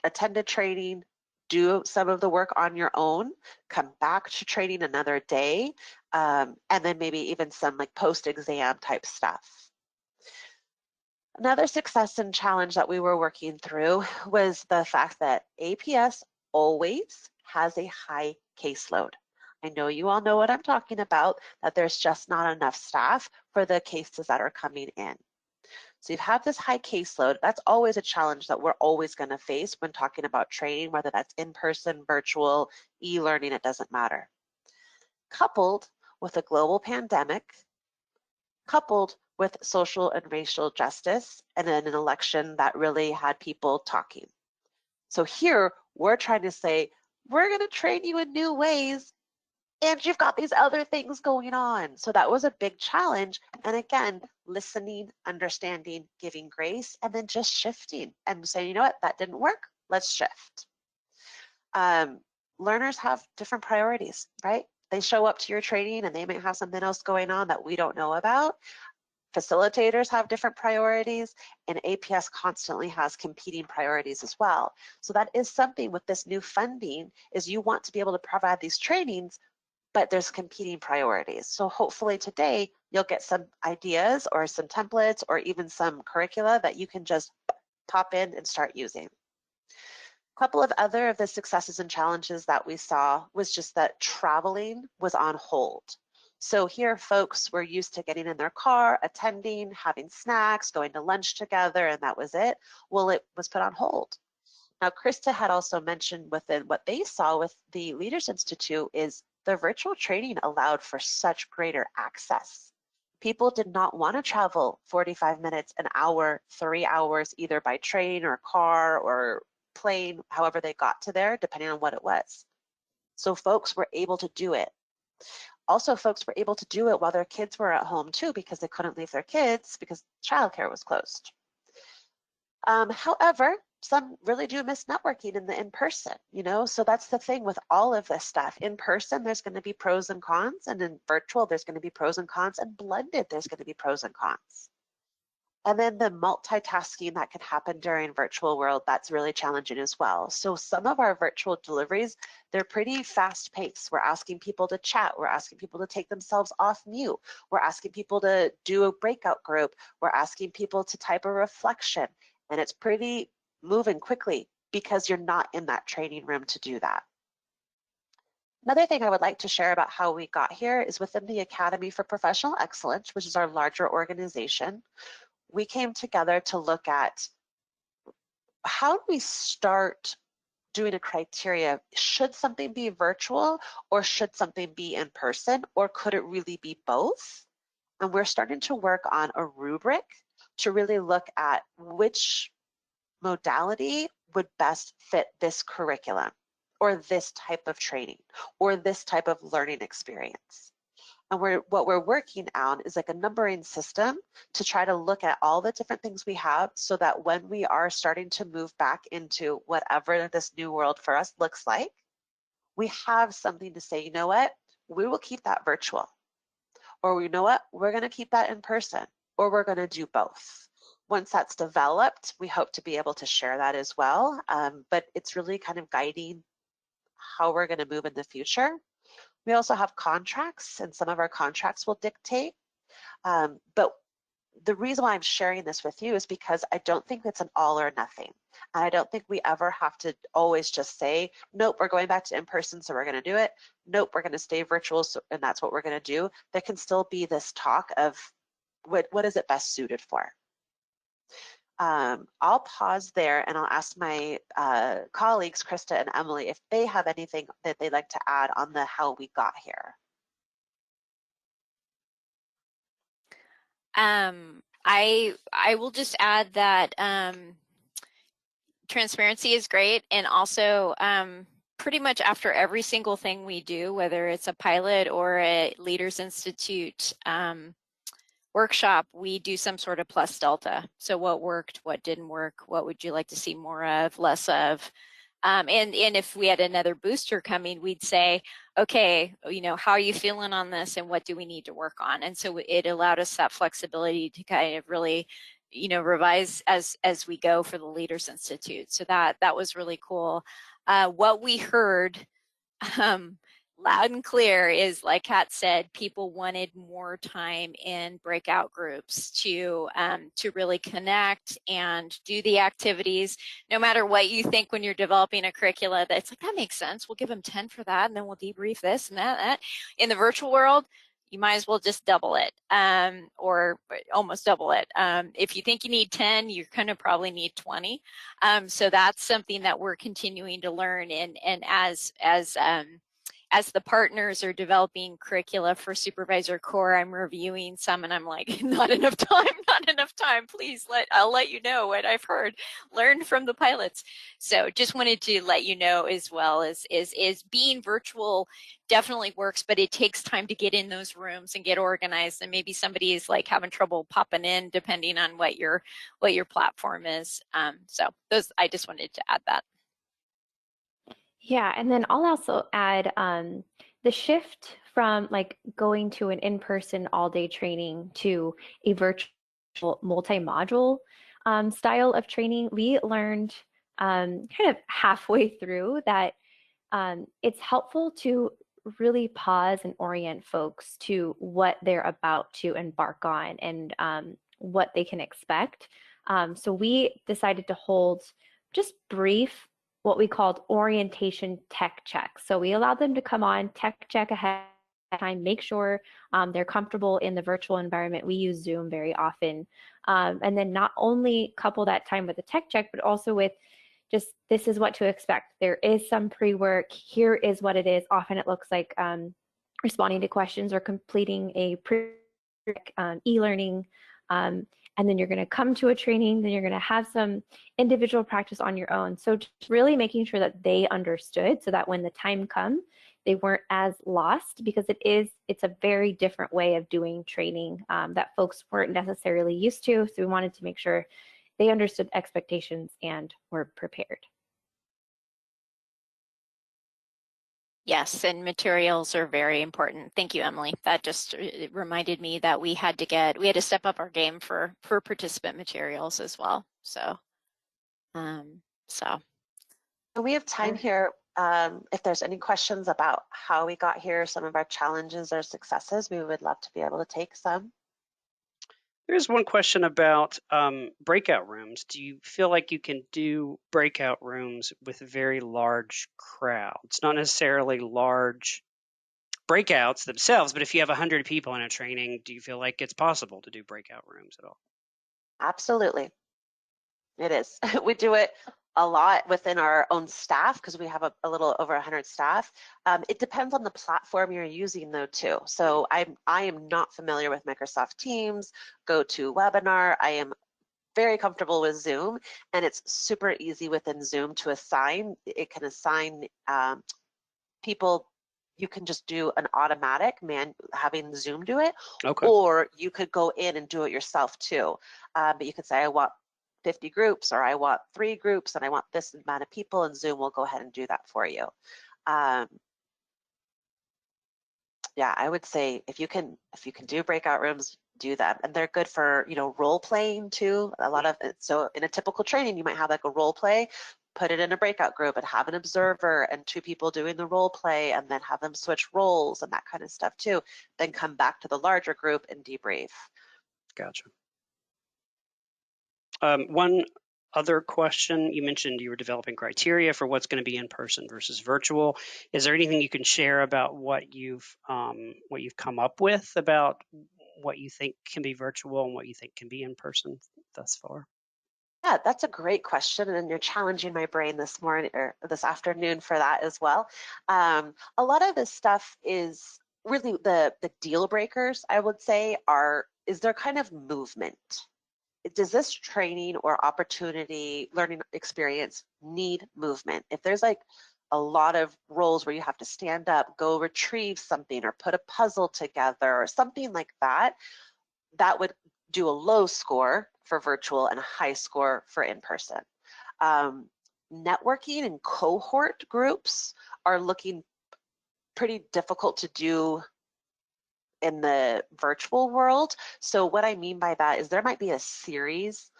attended training, do some of the work on your own, come back to training another day, and then maybe even some like post-exam type stuff. Another success and challenge that we were working through was the fact that APS always has a high caseload. I know you all know what I'm talking about, that there's just not enough staff for the cases that are coming in. So you have this high caseload. That's always a challenge that we're always going to face when talking about training, whether that's in person, virtual, e-learning, it doesn't matter. Coupled with a global pandemic, coupled with social and racial justice, and then an election that really had people talking. So here we're trying to say, we're going to train you in new ways, and you've got these other things going on. So that was a big challenge. And again, listening, understanding, giving grace, and then just shifting and saying, you know what, that didn't work, let's shift. Learners have different priorities, right? They show up to your training and they may have something else going on that we don't know about. Facilitators have different priorities, and APS constantly has competing priorities as well. So that is something with this new funding, is you want to be able to provide these trainings, but there's competing priorities. So hopefully today you'll get some ideas or some templates or even some curricula that you can just pop in and start using. A couple of other of the successes and challenges that we saw was just that traveling was on hold. So here folks were used to getting in their car, attending, having snacks, going to lunch together, and that was it. Well, it was put on hold. Now, Krista had also mentioned within what they saw with the Leaders Institute is the virtual training allowed for such greater access. People did not want to travel 45 minutes, an hour, 3 hours, either by train or car or plane, however they got to there, depending on what it was. So folks were able to do it. Also, folks were able to do it while their kids were at home too, because they couldn't leave their kids because childcare was closed. However, some really do miss networking in the in-person, you know, so that's the thing with all of this stuff. In person, there's going to be pros and cons, and in virtual, there's going to be pros and cons, and blended, there's going to be pros and cons. And then the multitasking that can happen during virtual world, that's really challenging as well. So some of our virtual deliveries, they're pretty fast paced. We're asking people to chat. We're asking people to take themselves off mute. We're asking people to do a breakout group. We're asking people to type a reflection. And it's pretty moving quickly because you're not in that training room to do that. Another thing I would like to share about how we got here is within the Academy for Professional Excellence, which is our larger organization. We came together to look at how do we start doing a criteria. Should something be virtual or should something be in person, or could it really be both? And we're starting to work on a rubric to really look at which modality would best fit this curriculum or this type of training or this type of learning experience. And what we're working on is like a numbering system to try to look at all the different things we have so that when we are starting to move back into whatever this new world for us looks like, we have something to say, you know what, we will keep that virtual. Or you know what, we're going to keep that in person, or we're going to do both. Once that's developed, we hope to be able to share that as well. But it's really kind of guiding how we're going to move in the future. We also have contracts, and some of our contracts will dictate. But the reason why I'm sharing this with you is because I don't think it's an all or nothing. And I don't think we ever have to always just say, nope, we're going back to in-person, so we're going to do it. Nope, we're going to stay virtual, and that's what we're going to do. There can still be this talk of what is it best suited for. I'll pause there and I'll ask my colleagues, Krista and Emily, if they have anything that they'd like to add on the how we got here. I will just add that transparency is great, and also pretty much after every single thing we do, whether it's a pilot or a Leaders Institute workshop, we do some sort of plus delta. So what worked, what didn't work, what would you like to see more of, less of? And if we had another booster coming, we'd say, okay, you know, how are you feeling on this and what do we need to work on? And so it allowed us that flexibility to kind of really, you know, revise as we go for the Leaders Institute. So that was really cool. What we heard loud and clear is, like Kat said, people wanted more time in breakout groups to really connect and do the activities. No matter what you think when you're developing a curricula, that's like, that makes sense. We'll give them 10 for that, and then we'll debrief this and that. In the virtual world, you might as well just double it, or almost double it. If you think you need 10, you're going to probably need 20. So that's something that we're continuing to learn. And as the partners are developing curricula for Supervisor Core, I'm reviewing some and I'm like, not enough time, please I'll let you know what I've heard, learn from the pilots. So just wanted to let you know as well as being virtual definitely works, but it takes time to get in those rooms and get organized, and maybe somebody is like having trouble popping in depending on what your platform is. So I just wanted to add that. Yeah, and then I'll also add the shift from like going to an in-person all-day training to a virtual multi-module style of training. We learned kind of halfway through that it's helpful to really pause and orient folks to what they're about to embark on and what they can expect. So we decided to hold just brief, what we called orientation tech checks. So we allowed them to come on, tech check ahead of time, make sure they're comfortable in the virtual environment. We use Zoom very often. And then not only couple that time with a tech check, but also with just, this is what to expect. There is some pre-work. Here is what it is. Often it looks like responding to questions or completing a e-learning. And then you're going to come to a training, then you're going to have some individual practice on your own. So just really making sure that they understood so that when the time comes, they weren't as lost, because it's a very different way of doing training that folks weren't necessarily used to. So we wanted to make sure they understood expectations and were prepared. Yes, and materials are very important. Thank you, Emily. That just reminded me that we had to step up our game for participant materials as well. So, And we have time here. If there's any questions about how we got here, some of our challenges or successes, we would love to be able to take some. There's one question about breakout rooms. Do you feel like you can do breakout rooms with very large crowds? Not necessarily large breakouts themselves, but if you have 100 people in a training, do you feel like it's possible to do breakout rooms at all? Absolutely. It is. We do it a lot within our own staff because we have a little over 100 staff. It depends on the platform you're using though too. So I am not familiar with Microsoft Teams, GoToWebinar. I am very comfortable with Zoom, and it's super easy within Zoom to assign. It can assign people. You can just do an automatic having Zoom do it, Okay. or you could go in and do it yourself too. But you could say, I want 50 groups, or I want 3 groups, and I want this amount of people, and Zoom will go ahead and do that for you. Yeah, I would say if you can do breakout rooms, do that. And they're good for, role playing too. A lot of it. So in a typical training, you might have like a role play, put it in a breakout group and have an observer and 2 people doing the role play, and then have them switch roles and that kind of stuff too. Then come back to the larger group and debrief. Gotcha. One other question, you mentioned you were developing criteria for what's going to be in person versus virtual. Is there anything you can share about what you've come up with about what you think can be virtual and what you think can be in person thus far? Yeah, that's a great question, and you're challenging my brain this morning or this afternoon for that as well. A lot of this stuff is really the deal breakers, I would say, is there kind of movement. Does this training or opportunity, learning experience need movement? If there's like a lot of roles where you have to stand up, go retrieve something, or put a puzzle together, or something like that, that would do a low score for virtual and a high score for in-person. Networking and cohort groups are looking pretty difficult to do in the virtual world. So what I mean by that is there might be a series,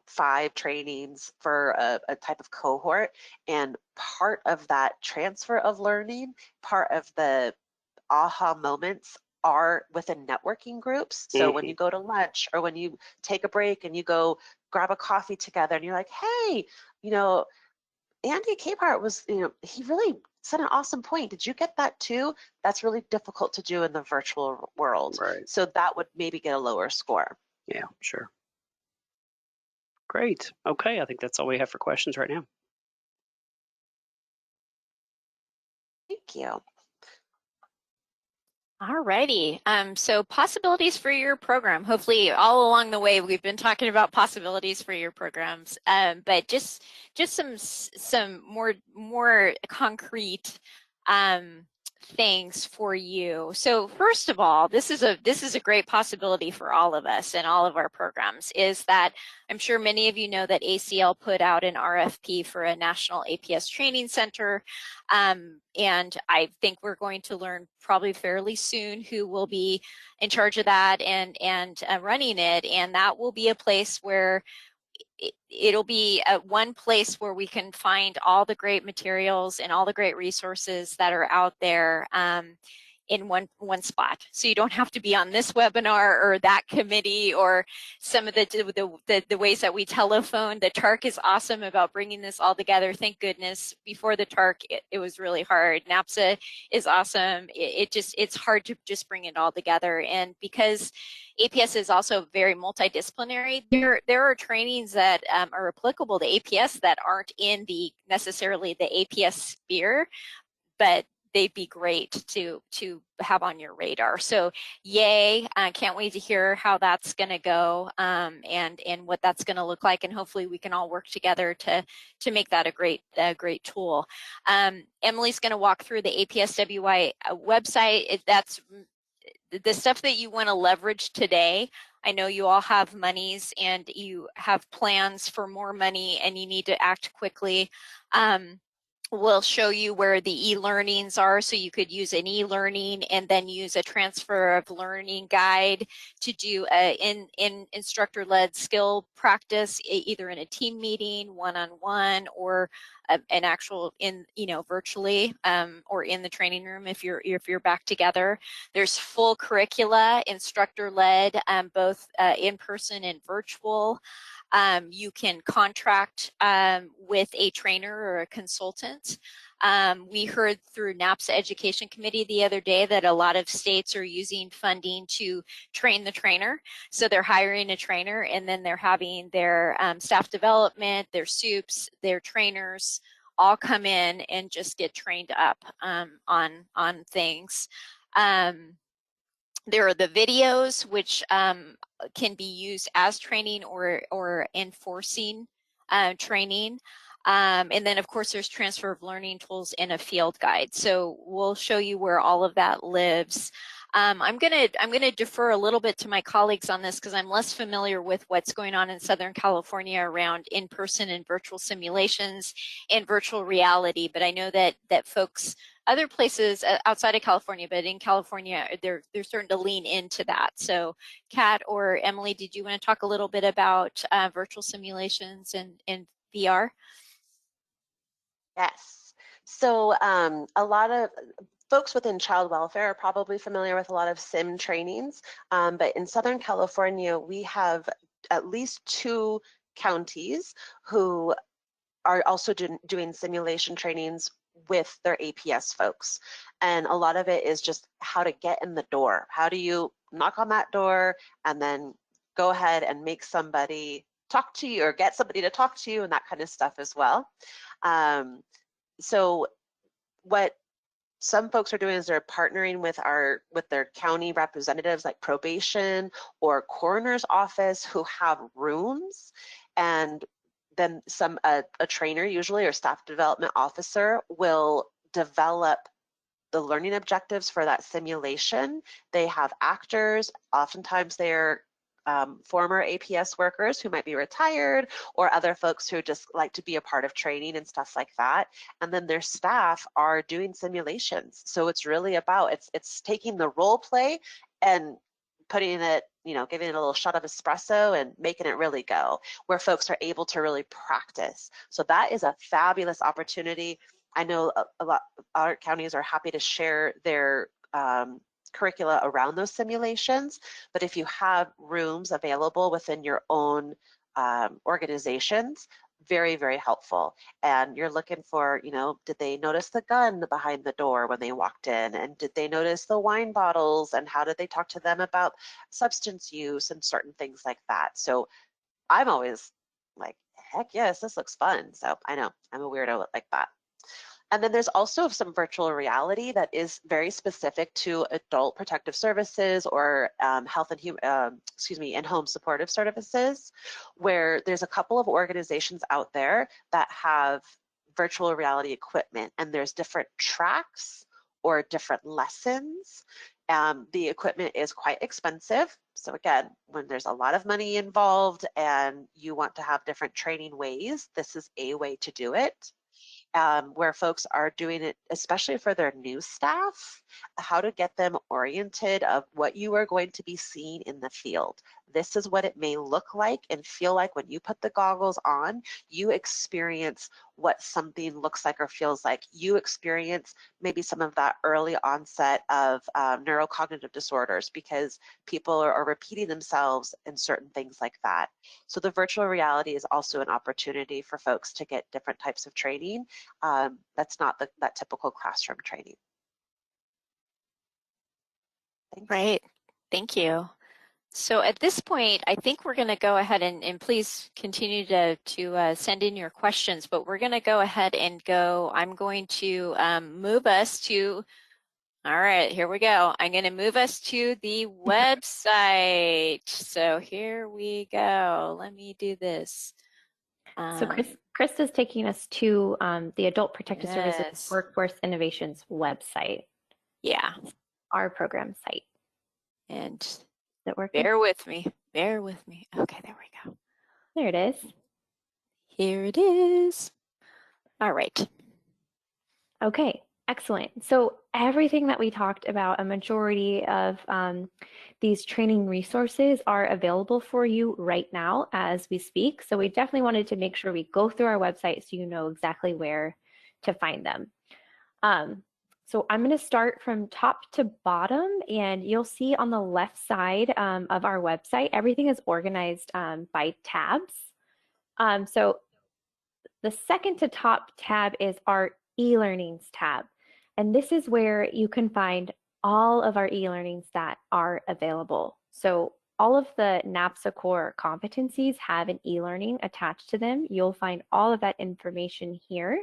5 trainings for a type of cohort, and part of that transfer of learning, part of the aha moments are within networking groups. So when you go to lunch, or when you take a break and you go grab a coffee together and you're like, hey, Andy Capehart was, he really said an awesome point. Did you get that too? That's really difficult to do in the virtual world. Right. So that would maybe get a lower score. Yeah, sure. Great. Okay, I think that's all we have for questions right now. Thank you. Alrighty, so possibilities for your program. Hopefully all along the way we've been talking about possibilities for your programs, but just some more concrete things for you. So first of all, this is a great possibility for all of us and all of our programs, is that I'm sure many of you know that ACL put out an RFP for a national APS training center. And I think we're going to learn probably fairly soon who will be in charge of that and running it. And that will be a place where it'll be one place where we can find all the great materials and all the great resources that are out there in one spot. So you don't have to be on this webinar or that committee or some of the ways that we telephone. The TARC is awesome about bringing this all together. Thank goodness. Before the TARC, it was really hard. NAPSA is awesome. It's hard to just bring it all together. And because APS is also very multidisciplinary, there are trainings that are applicable to APS that aren't in necessarily the APS sphere, but they'd be great to have on your radar. So yay, can't wait to hear how that's going to go and what that's going to look like, and hopefully we can all work together to make that a great tool. Emily's going to walk through the APSWI website. That's the stuff that you want to leverage today. I know you all have monies and you have plans for more money and you need to act quickly. We'll show you where the e-learnings are, so you could use an e-learning and then use a transfer of learning guide to do in instructor-led skill practice, either in a team meeting, one-on-one, or an actual virtually or in the training room if you're back together. There's full curricula, instructor-led, both in person and virtual. You can contract with a trainer or a consultant We heard through NAPSA Education Committee the other day that a lot of states are using funding to train the trainer. So they're hiring a trainer and then they're having their staff development, their SUPs, their trainers all come in and just get trained up on things. There are the videos, which can be used as training or enforcing training. And then, of course, there's transfer of learning tools in a field guide. So we'll show you where all of that lives. I'm gonna defer a little bit to my colleagues on this because I'm less familiar with what's going on in Southern California around in-person and virtual simulations and virtual reality. But I know that folks, other places outside of California, but in California, they're starting to lean into that. So, Kat or Emily, did you want to talk a little bit about virtual simulations and VR? Yes. So a lot of folks within child welfare are probably familiar with a lot of sim trainings, but in Southern California, we have at least 2 counties who are also doing simulation trainings with their APS folks. And a lot of it is just how to get in the door. How do you knock on that door and then go ahead and make somebody talk to you or get somebody to talk to you and that kind of stuff as well. So what some folks are doing is they're partnering with their county representatives like probation or coroner's office who have rooms, and then a trainer usually or staff development officer will develop the learning objectives for that simulation. They have actors, oftentimes they're former APS workers who might be retired or other folks who just like to be a part of training and stuff like that. And then their staff are doing simulations. So it's really about, it's taking the role play and putting it, giving it a little shot of espresso and making it really go, where folks are able to really practice. So that is a fabulous opportunity. I know a lot of our counties are happy to share their curricula around those simulations, but if you have rooms available within your own organizations, very, very helpful. And you're looking for, did they notice the gun behind the door when they walked in? And did they notice the wine bottles? And how did they talk to them about substance use and certain things like that? So I'm always like, heck yes, this looks fun. So I know I'm a weirdo like that. And then there's also some virtual reality that is very specific to adult protective services or health and in-home supportive services, where there's a couple of organizations out there that have virtual reality equipment, and there's different tracks or different lessons. The equipment is quite expensive. So again, when there's a lot of money involved and you want to have different training ways, this is a way to do it. Where folks are doing it, especially for their new staff, how to get them oriented of what you are going to be seeing in the field. This is what it may look like and feel like when you put the goggles on. You experience what something looks like or feels like. You experience maybe some of that early onset of neurocognitive disorders because people are repeating themselves in certain things like that. So the virtual reality is also an opportunity for folks to get different types of training. That's not that typical classroom training. Thanks. Right, thank you. So at this point, I think we're going to go ahead and please continue to send in your questions, but we're going to go ahead and go. I'm going to move us to, all right, here we go. I'm going to move us to the website. So here we go. Let me do this. So Krista's taking us to the Adult Protective Services Workforce Innovations website. Yeah. Our program site. And that working? Bear with me. Okay, there we go. There it is. Here it is. All right. Okay, excellent. So everything that we talked about, a majority of these training resources are available for you right now as we speak. So we definitely wanted to make sure we go through our website so you know exactly where to find them. So I'm going to start from top to bottom, and you'll see on the left side of our website, everything is organized by tabs. So the second to top tab is our e-learnings tab. And this is where you can find all of our e-learnings that are available. So all of the NAPSA core competencies have an e-learning attached to them. You'll find all of that information here.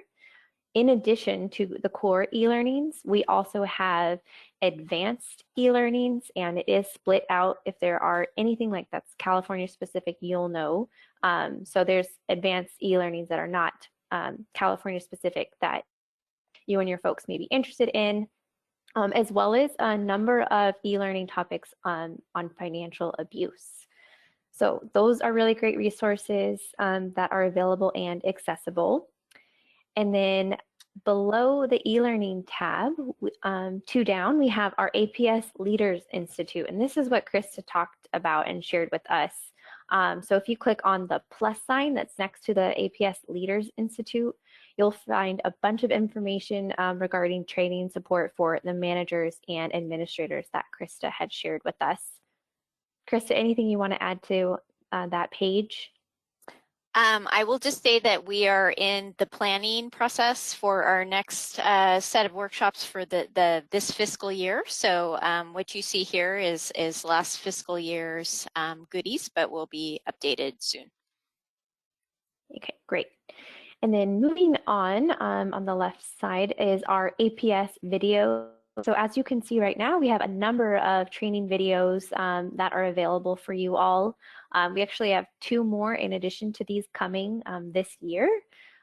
In addition to the core e-learnings, we also have advanced e-learnings, and it is split out. If there are anything like that's California specific, you'll know. So there's advanced e-learnings that are not California specific that you and your folks may be interested in, as well as a number of e-learning topics on financial abuse. So those are really great resources that are available and accessible. And then below the e-learning tab, 2 down, we have our APS Leaders Institute. And this is what Krista talked about and shared with us. So if you click on the plus sign that's next to the APS Leaders Institute, you'll find a bunch of information regarding training support for the managers and administrators that Krista had shared with us. Krista, anything you want to add to that page? I will just say that we are in the planning process for our next set of workshops for this fiscal year. So what you see here is last fiscal year's goodies, but will be updated soon. Okay, great. And then moving on the left side is our APS video. So as you can see right now, we have a number of training videos that are available for you all. We actually have 2 more in addition to these coming this year.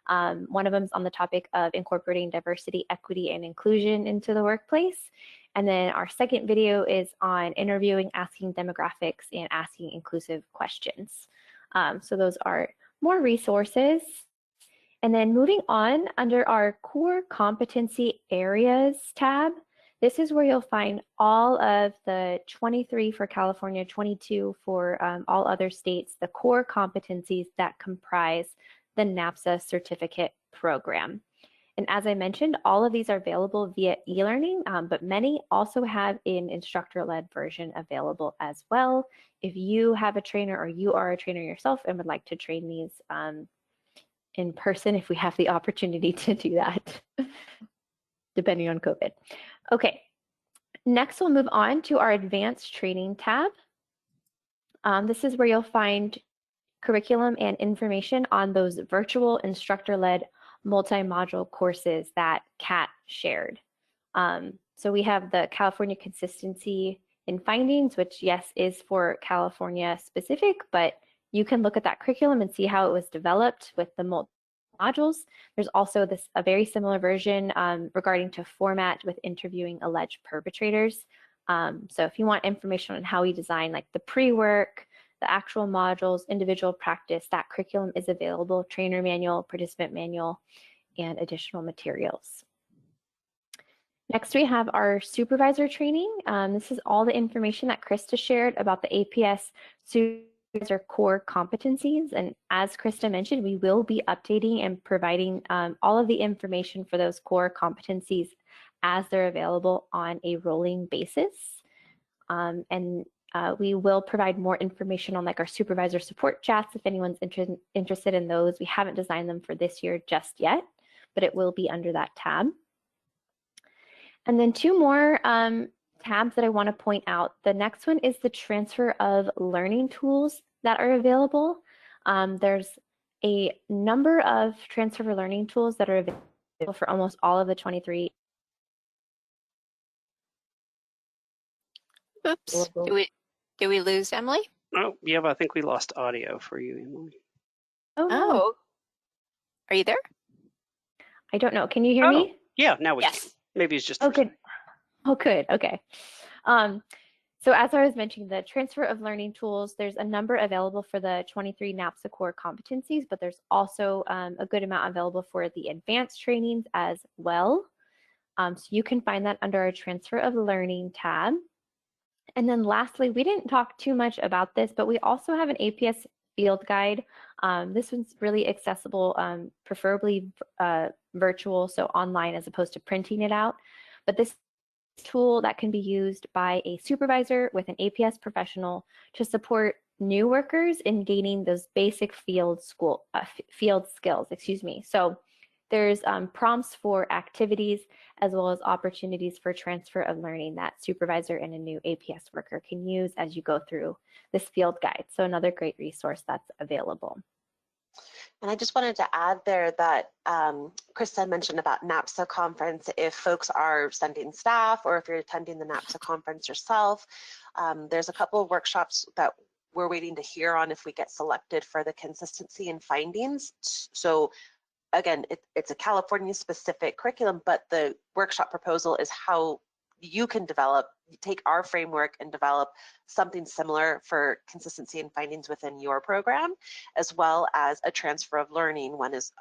One of them is on the topic of incorporating diversity, equity, and inclusion into the workplace. And then our second video is on interviewing, asking demographics, and asking inclusive questions. So those are more resources. And then moving on, under our core competency areas tab, this is where you'll find all of the 23 for California, 22 for all other states, the core competencies that comprise the NAPSA certificate program. And as I mentioned, all of these are available via e-learning, but many also have an instructor-led version available as well. If you have a trainer or you are a trainer yourself and would like to train these in person, if we have the opportunity to do that, depending on COVID. Okay, next we'll move on to our advanced training tab. This is where you'll find curriculum and information on those virtual instructor-led multi-module courses that Kat shared. So we have the California Consistency in Findings, which yes, is for California specific, but you can look at that curriculum and see how it was developed with the modules. There's also a very similar version regarding to format with interviewing alleged perpetrators. So if you want information on how we design like the pre-work, the actual modules, individual practice, that curriculum is available, trainer manual, participant manual, and additional materials. Next, we have our supervisor training. This is all the information that Krista shared about the APS supervisor core competencies. And as Krista mentioned, we will be updating and providing all of the information for those core competencies as they're available on a rolling basis. We will provide more information on like our supervisor support chats if anyone's interested in those. We haven't designed them for this year just yet, but it will be under that tab. And then 2 more tabs that I want to point out. The next one is the transfer of learning tools that are available. There's a number of transfer of learning tools that are available for almost all of the 23. Oops, did we lose Emily? Oh, yeah, I think we lost audio for you, Emily. Oh, no. Oh, are you there? I don't know. Can you hear me? Yeah, now we can. Yes. Maybe it's just. Oh, good. Oh, good. Okay. So as I was mentioning, the transfer of learning tools, there's a number available for the 23 NAPSA core competencies, but there's also a good amount available for the advanced trainings as well. So you can find that under our transfer of learning tab. And then lastly, we didn't talk too much about this, but we also have an APS field guide. This one's really accessible, preferably virtual, so online as opposed to printing it out. But this tool that can be used by a supervisor with an APS professional to support new workers in gaining those basic field skills, So there's prompts for activities as well as opportunities for transfer of learning that supervisor and a new APS worker can use as you go through this field guide. So another great resource that's available. And I just wanted to add there that Krista mentioned about NAPSA conference. If folks are sending staff or if you're attending the NAPSA conference yourself, there's a couple of workshops that we're waiting to hear on if we get selected for the consistency and findings. So again, it's a California specific curriculum, but the workshop proposal is how you can take our framework and develop something similar for consistency and findings within your program, as well as a transfer of learning one is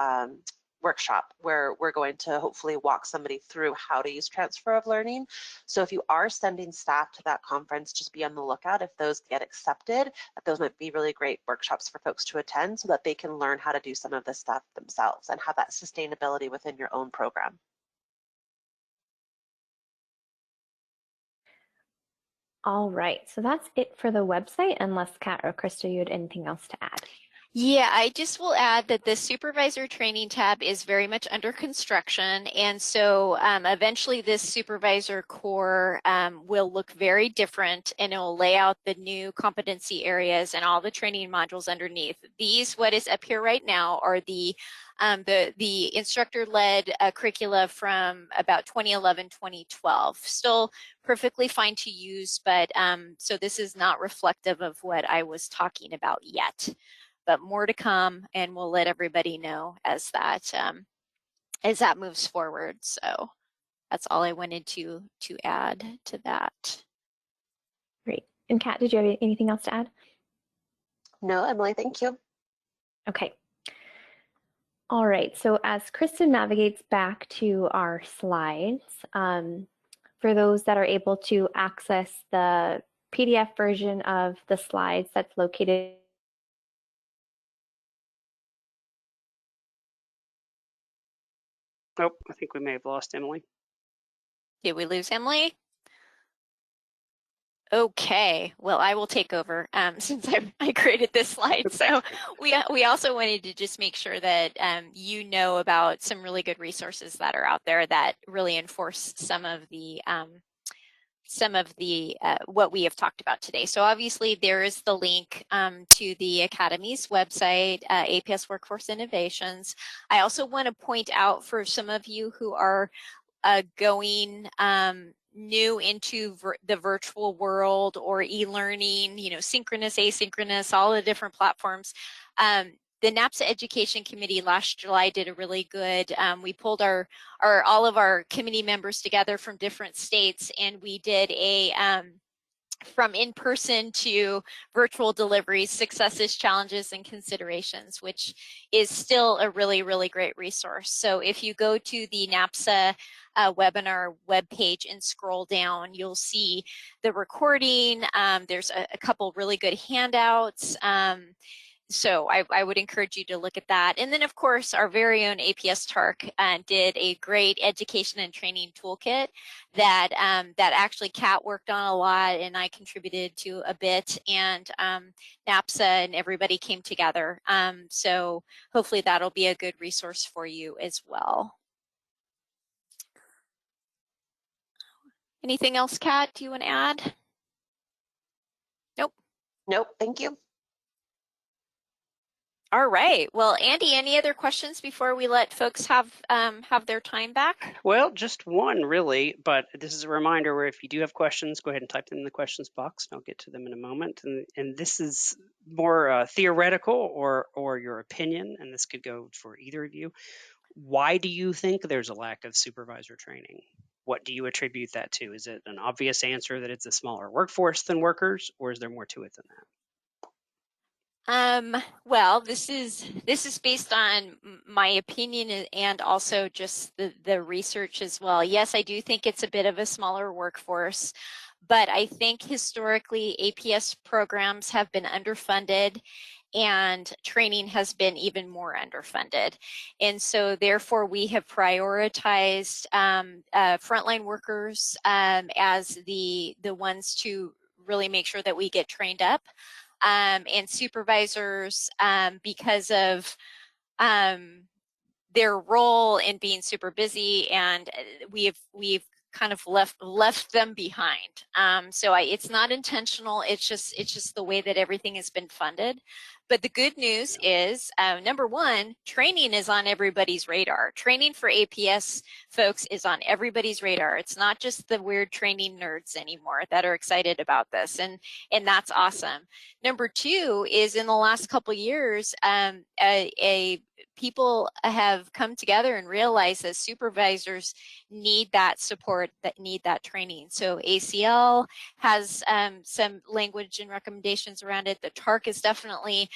workshop where we're going to hopefully walk somebody through how to use transfer of learning. So if you are sending staff to that conference, just be on the lookout if those get accepted, that those might be really great workshops for folks to attend so that they can learn how to do some of this stuff themselves and have that sustainability within your own program. All right, so that's it for the website, unless Kat or Krista, you had anything else to add. Yeah, I just will add that the supervisor training tab is very much under construction. And so eventually this supervisor core will look very different, and it will lay out the new competency areas and all the training modules underneath. These, what is up here right now, are the instructor-led curricula from about 2011, 2012. Still perfectly fine to use, but so this is not reflective of what I was talking about yet. But more to come, and we'll let everybody know as that moves forward. So that's all I wanted to add to that. Great. And Kat, did you have anything else to add? No, Emily, thank you. Okay. All right, so as Kristen navigates back to our slides, for those that are able to access the PDF version of the slides that's located. Oh, I think we may have lost Emily. Did we lose Emily? Okay, well, I will take over since I created this slide. So we also wanted to just make sure that you know about some really good resources that are out there that really enforce some of the what we have talked about today. So obviously there is the link to the Academy's website, APS Workforce Innovations. I also want to point out for some of you who are going new into the virtual world or e-learning, you know, synchronous, asynchronous, all the different platforms. The NAPSA Education Committee last July did a really good, we pulled all of our committee members together from different states, and we did a from in-person to virtual deliveries, successes, challenges, and considerations, which is still a really, really great resource. So if you go to the NAPSA webinar webpage and scroll down, you'll see the recording. There's a couple really good handouts. So I would encourage you to look at that. And then, of course, our very own APS TARC did a great education and training toolkit that that actually Kat worked on a lot, and I contributed to a bit, and NAPSA and everybody came together. So hopefully that'll be a good resource for you as well. Anything else, Kat, do you want to add? Nope. Nope, thank you. All right. Well, Andy, any other questions before we let folks have their time back? Well, just one really, but this is a reminder where if you do have questions, go ahead and type them in the questions box, and I'll get to them in a moment. And this is more theoretical or your opinion, and this could go for either of you. Why do you think there's a lack of supervisor training? What do you attribute that to? Is it an obvious answer that it's a smaller workforce than workers, or is there more to it than that? Well, this is based on my opinion and also just the research as well. Yes, I do think it's a bit of a smaller workforce, but I think historically APS programs have been underfunded and training has been even more underfunded. And so therefore we have prioritized frontline workers as the ones to really make sure that we get trained up. And supervisors, because of their role in being super busy, and we've kind of left them behind. So it's not intentional. It's just the way that everything has been funded. But the good news is, number one, training is on everybody's radar. Training for APS folks is on everybody's radar. It's not just the weird training nerds anymore that are excited about this, and that's awesome. Number two is, in the last couple of years, people have come together and realized that supervisors need that support, that need that training. So ACL has some language and recommendations around it. The TARC is definitely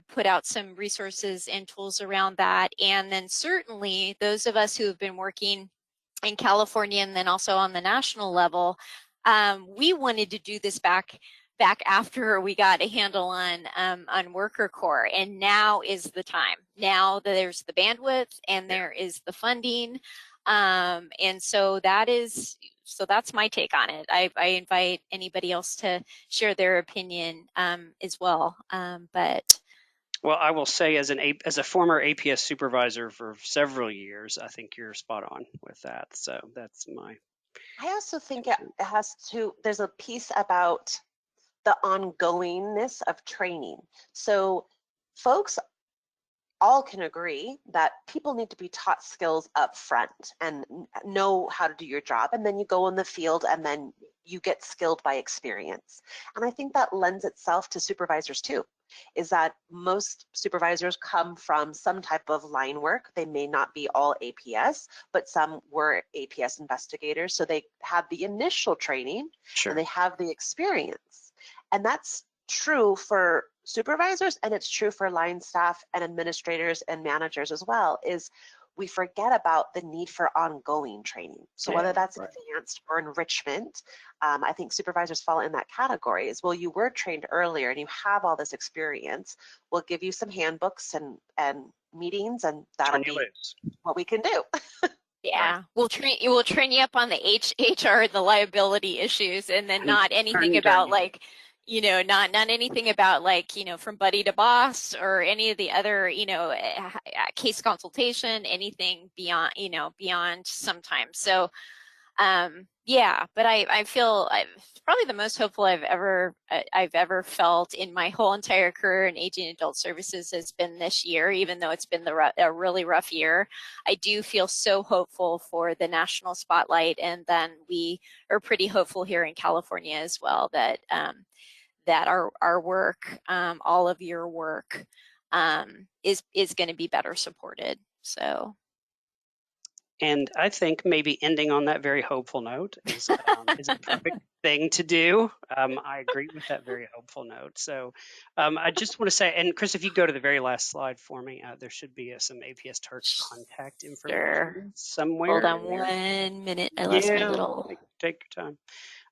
put out some resources and tools around that. And then certainly those of us who have been working in California and then also on the national level, we wanted to do this back after we got a handle on worker core, and now is the time. Now there's the bandwidth and there is the funding, and so that's my take on it. I invite anybody else to share their opinion as well. Well, I will say, as a former APS supervisor for several years, I think you're spot on with that. So that's my. I also think it has to. There's a piece about the ongoingness of training. So folks all can agree that people need to be taught skills up front and know how to do your job, and then you go in the field and then you get skilled by experience. And I think that lends itself to supervisors too, is that most supervisors come from some type of line work. They may not be all APS, but some were APS investigators, so they have the initial training. Sure. And they have the experience. And that's true for supervisors, and it's true for line staff and administrators and managers as well, is we forget about the need for ongoing training. So whether that's advanced or enrichment, I think supervisors fall in that category. Is, well, you were trained earlier and you have all this experience. We'll give you some handbooks and meetings, and that'll be what we can do. Yeah, we'll train you up on the HR and the liability issues, and then not anything about like, not anything about like, from buddy to boss or any of the other, case consultation, anything beyond, beyond sometimes. So, yeah, but I feel probably the most hopeful I've ever felt in my whole entire career in aging adult services has been this year, even though it's been a really rough year. I do feel so hopeful for the national spotlight, and then we are pretty hopeful here in California as well that that our work, all of your work, is going to be better supported. So. And I think maybe ending on that very hopeful note is a perfect thing to do. I agree with that very hopeful note. So I just want to say, and Chris, if you go to the very last slide for me, there should be some APS TARC contact information somewhere. Hold on 1 minute. I lost my little. Take your time.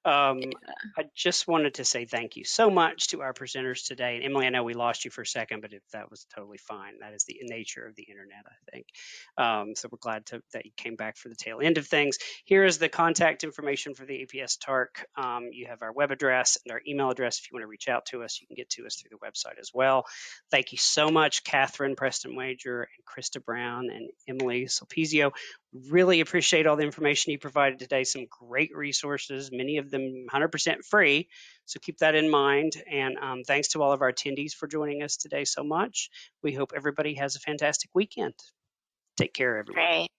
I just wanted to say thank you so much to our presenters today. And Emily, I know we lost you for a second, but that was totally fine. That is the nature of the internet, I think. So we're glad that you came back for the tail end of things. Here is the contact information for the APS TARC. You have our web address and our email address. If you want to reach out to us, you can get to us through the website as well. Thank you so much, Katherine, Preston-Wager, and Krista Brown, and Emily Sulpizio. Really appreciate all the information you provided today. Some great resources, many of them 100% free. So keep that in mind. And thanks to all of our attendees for joining us today so much. We hope everybody has a fantastic weekend. Take care, everyone. Great.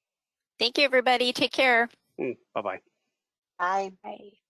Thank you, everybody. Take care. Bye-bye. Bye. Bye.